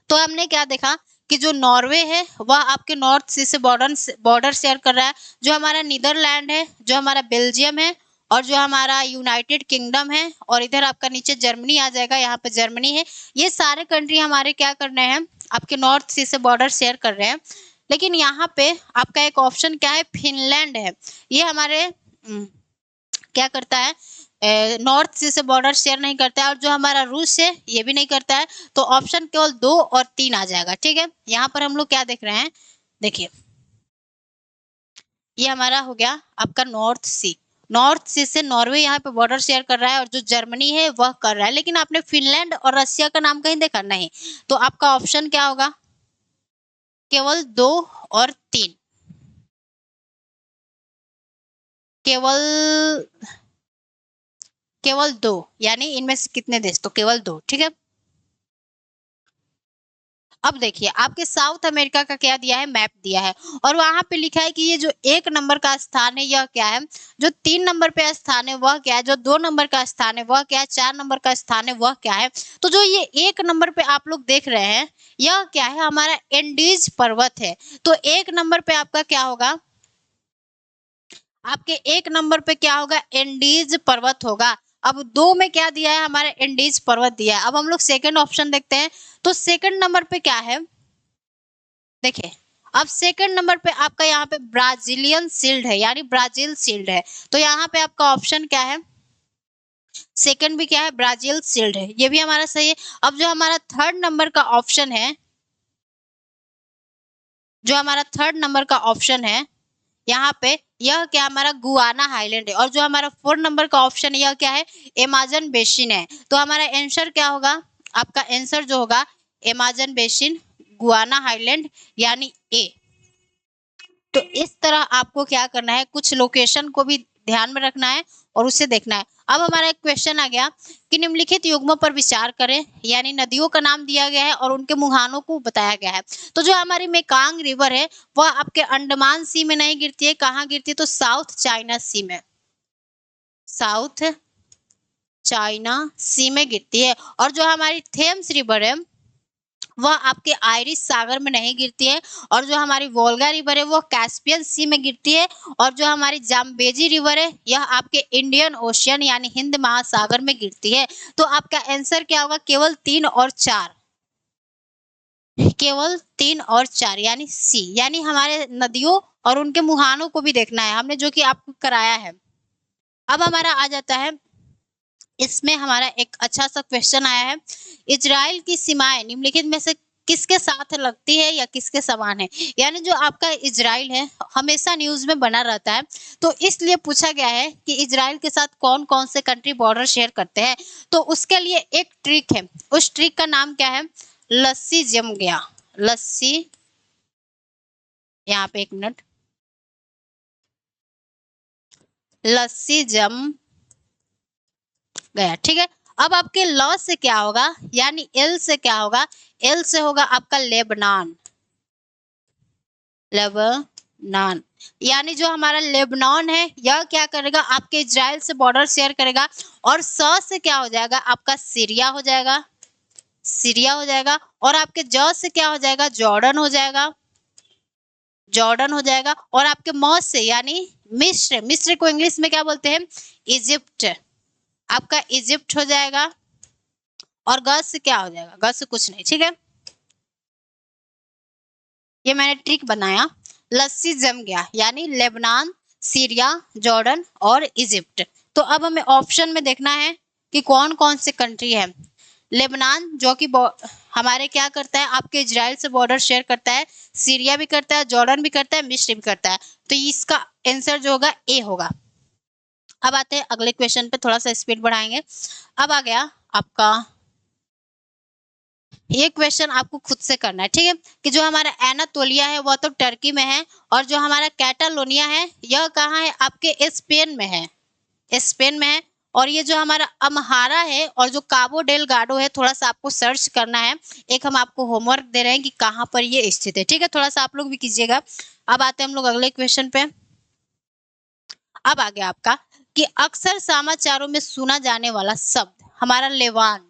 तो हमने क्या देखा कि जो नॉर्वे है वह आपके नॉर्थ सी से बॉर्डर शेयर कर रहा है। जो हमारा नीदरलैंड है, जो हमारा बेल्जियम है, और जो हमारा यूनाइटेड किंगडम है, और इधर आपका नीचे जर्मनी आ जाएगा, यहाँ पे जर्मनी है। ये सारे कंट्री हमारे क्या कर रहे हैं, आपके नॉर्थ सी से बॉर्डर शेयर कर रहे हैं। लेकिन यहाँ पे आपका एक ऑप्शन क्या है, फिनलैंड है। ये हमारे क्या करता है, नॉर्थ सी से बॉर्डर शेयर नहीं करता है, और जो हमारा रूस है ये भी नहीं करता है। तो ऑप्शन केवल 2 और 3 आ जाएगा। ठीक है, यहाँ पर हम लोग क्या देख रहे हैं, देखिए ये हमारा हो गया आपका नॉर्थ सी, नॉर्थ सी से नॉर्वे यहाँ पे बॉर्डर शेयर कर रहा है, और जो जर्मनी है वह कर रहा है। लेकिन आपने फिनलैंड और रशिया का नाम कहीं देखा नहीं। तो आपका ऑप्शन क्या होगा, केवल 2 और 3, केवल केवल 2, यानी इनमें से कितने देश, तो केवल 2। ठीक है, अब देखिए आपके साउथ अमेरिका का क्या दिया है, मैप दिया है, और वहां पे लिखा है कि ये जो 1 नंबर का स्थान है यह क्या है, जो 3 नंबर पे स्थान है वह क्या है, जो 2 नंबर का स्थान है वह क्या है, 4 नंबर का स्थान है वह क्या है। तो जो ये 1 नंबर पे आप लोग देख रहे हैं यह क्या है, हमारा एंडीज पर्वत है। तो 1 नंबर पे आपका क्या होगा, आपके 1 नंबर पे क्या होगा, एंडीज पर्वत होगा। अब 2 में क्या दिया है, हमारे एंडीज पर्वत दिया है। अब हम लोग सेकंड ऑप्शन देखते हैं। तो सेकंड नंबर पे क्या है, देखिए अब सेकंड नंबर पे आपका यहाँ पे ब्राजीलियन शील्ड है, यानी ब्राजील शील्ड है। तो यहाँ पे आपका ऑप्शन क्या है, सेकंड भी क्या है, ब्राजील शील्ड है, ये भी हमारा सही है। अब जो हमारा थर्ड नंबर का ऑप्शन है, जो हमारा थर्ड नंबर का ऑप्शन है यहाँ पे, यह क्या हमारा गुआना हाईलैंड है, और जो हमारा 4 नंबर का ऑप्शन है यह क्या है, अमेज़न बेसिन है। तो हमारा आंसर क्या होगा, आपका आंसर जो होगा अमेज़न बेसिन, गुआना हाईलैंड, यानी ए। तो इस तरह आपको क्या करना है, कुछ लोकेशन को भी ध्यान में रखना है और उसे देखना है। अब हमारा एक क्वेश्चन आ गया कि निम्नलिखित युग्मों पर विचार करें, यानी नदियों का नाम दिया गया है और उनके मुहानों को बताया गया है। तो जो हमारी मेकांग रिवर है वह आपके अंडमान सी में नहीं गिरती है, कहाँ गिरती है, तो साउथ चाइना सी में, साउथ चाइना सी में गिरती है। और जो हमारी थेम्स रिवर है वह आपके आयरिश सागर में नहीं गिरती है, और जो हमारी वोल्गा रिवर है वो कैस्पियन सी में गिरती है, और जो हमारी जाम्बेजी रिवर है यह आपके इंडियन ओशियन यानी हिंद महासागर में गिरती है। तो आपका आंसर क्या होगा, केवल 3 और 4, केवल 3 और 4, यानी सी, यानी हमारे नदियों और उनके मुहानों को भी देखना है हमने, जो कि आपको कराया है। अब हमारा आ जाता है, इसमें हमारा एक अच्छा सा क्वेश्चन आया है, इजराइल की सीमाएं निम्नलिखित में से किसके साथ लगती है या किसके समान है। यानी जो आपका इजराइल है हमेशा न्यूज में बना रहता है, तो इसलिए पूछा गया है कि इजराइल के साथ कौन कौन से कंट्री बॉर्डर शेयर करते हैं। तो उसके लिए एक ट्रिक है, उस ट्रिक का नाम क्या है, लस्सी जम गया, लस्सी, यहाँ पे 1 मिनट, लस्सी जम गया। ठीक है, अब आपके लॉ से क्या होगा, यानी एल से क्या होगा, एल से होगा आपका लेबनान, लेबनान, यानी जो हमारा लेबनान है यह क्या करेगा, आपके इजराइल से बॉर्डर शेयर करेगा। और से क्या हो जाएगा, आपका सीरिया हो जाएगा, सीरिया हो जाएगा। और आपके से क्या हो जाएगा, जॉर्डन हो जाएगा, जॉर्डन हो जाएगा। और आपके से यानी मिस्र, मिस्र को इंग्लिश में क्या बोलते हैं, इजिप्ट, आपका इजिप्ट हो जाएगा। और से क्या हो जाएगा, से कुछ नहीं, ठीक है। ये मैंने ट्रिक बनाया, लस्सी जम गया, यानी लेबनान, सीरिया, जॉर्डन और इजिप्ट। तो अब हमें ऑप्शन में देखना है कि कौन कौन से कंट्री है। लेबनान जो कि हमारे क्या करता है, आपके इजराइल से बॉर्डर शेयर करता है, सीरिया भी करता है, जॉर्डन भी करता है, मिस्र भी करता है। तो इसका आंसर जो होगा ए होगा। अब आते हैं अगले क्वेश्चन पे, थोड़ा सा स्पीड बढ़ाएंगे। अब आ गया आपका ये क्वेश्चन, आपको खुद से करना है, ठीक है। कि जो हमारा एनातोलिया है वह तो टर्की में है, और जो हमारा कैटालोनिया है यह कहाँ है, आपके स्पेन में है, स्पेन में है। और ये जो हमारा अम्हारा है और जो काबो डेल गाडो है, थोड़ा सा आपको सर्च करना है। एक हम आपको होमवर्क दे रहे हैं कि कहाँ पर ये स्थित है, ठीक है। थोड़ा सा आप लोग भी कीजिएगा। अब आते हैं हम लोग अगले क्वेश्चन पे। अब आ गया आपका कि अक्सर समाचारों में सुना जाने वाला शब्द हमारा लेवांत,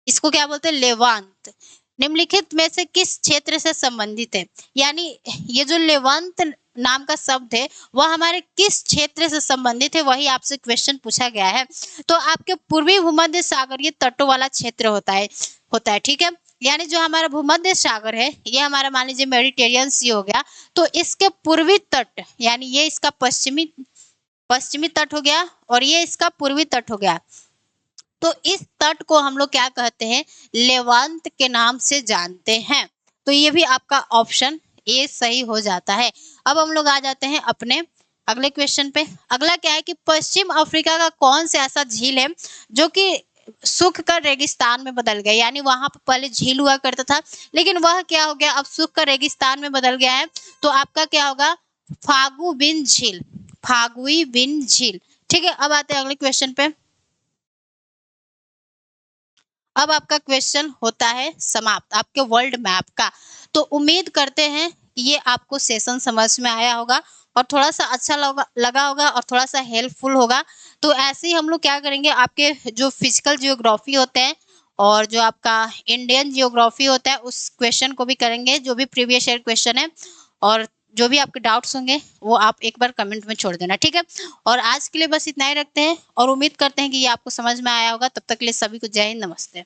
इसको क्या बोलते हैं, लेवांत, निम्नलिखित में से किस क्षेत्र से संबंधित है। यानी ये जो लेवांत नाम का शब्द है वह हमारे किस क्षेत्र से संबंधित है, वही आपसे क्वेश्चन पूछा गया है। तो आपके पूर्वी भूमध्य सागरीय तटों वाला क्षेत्र होता है, ठीक है। यानी जो हमारा भूमध्य सागर है ये हमारा मान लीजिए मेडिटेरियन सी हो गया, तो इसके पूर्वी तट यानी ये इसका पश्चिमी तट हो गया, और ये इसका पूर्वी तट हो गया। तो इस तट को हम लोग क्या कहते हैं, लेवांत के नाम से जानते हैं। तो ये भी आपका ऑप्शन ए सही हो जाता है। अब हम लोग आ जाते हैं अपने अगले क्वेश्चन पे। अगला क्या है कि पश्चिम अफ्रीका का कौन सा ऐसा झील है जो कि सूख कर रेगिस्तान में बदल गया, यानी वहां पर पहले झील हुआ करता था लेकिन वह क्या हो गया, अब सूख कर रेगिस्तान में बदल गया है। तो आपका क्या होगा, फागु बिन झील, फागुई बिन झील, ठीक है। अब आते हैं अगले क्वेश्चन पे। अब आपका क्वेश्चन होता है समाप्त आपके वर्ल्ड मैप का। तो उम्मीद करते हैं ये आपको सेशन समझ में आया होगा और थोड़ा सा अच्छा लगा होगा और थोड़ा सा हेल्पफुल होगा। तो ऐसे ही हम लोग क्या करेंगे, आपके जो फिजिकल जियोग्राफी होते हैं और जो आपका इंडियन जियोग्राफी होता है उस क्वेश्चन को भी करेंगे, जो भी प्रीवियस ईयर क्वेश्चन है। और जो भी आपके डाउट्स होंगे वो आप एक बार कमेंट में छोड़ देना, ठीक है। और आज के लिए बस इतना ही रखते हैं और उम्मीद करते हैं कि ये आपको समझ में आया होगा। तब तक के लिए सभी को जय हिंद, नमस्ते।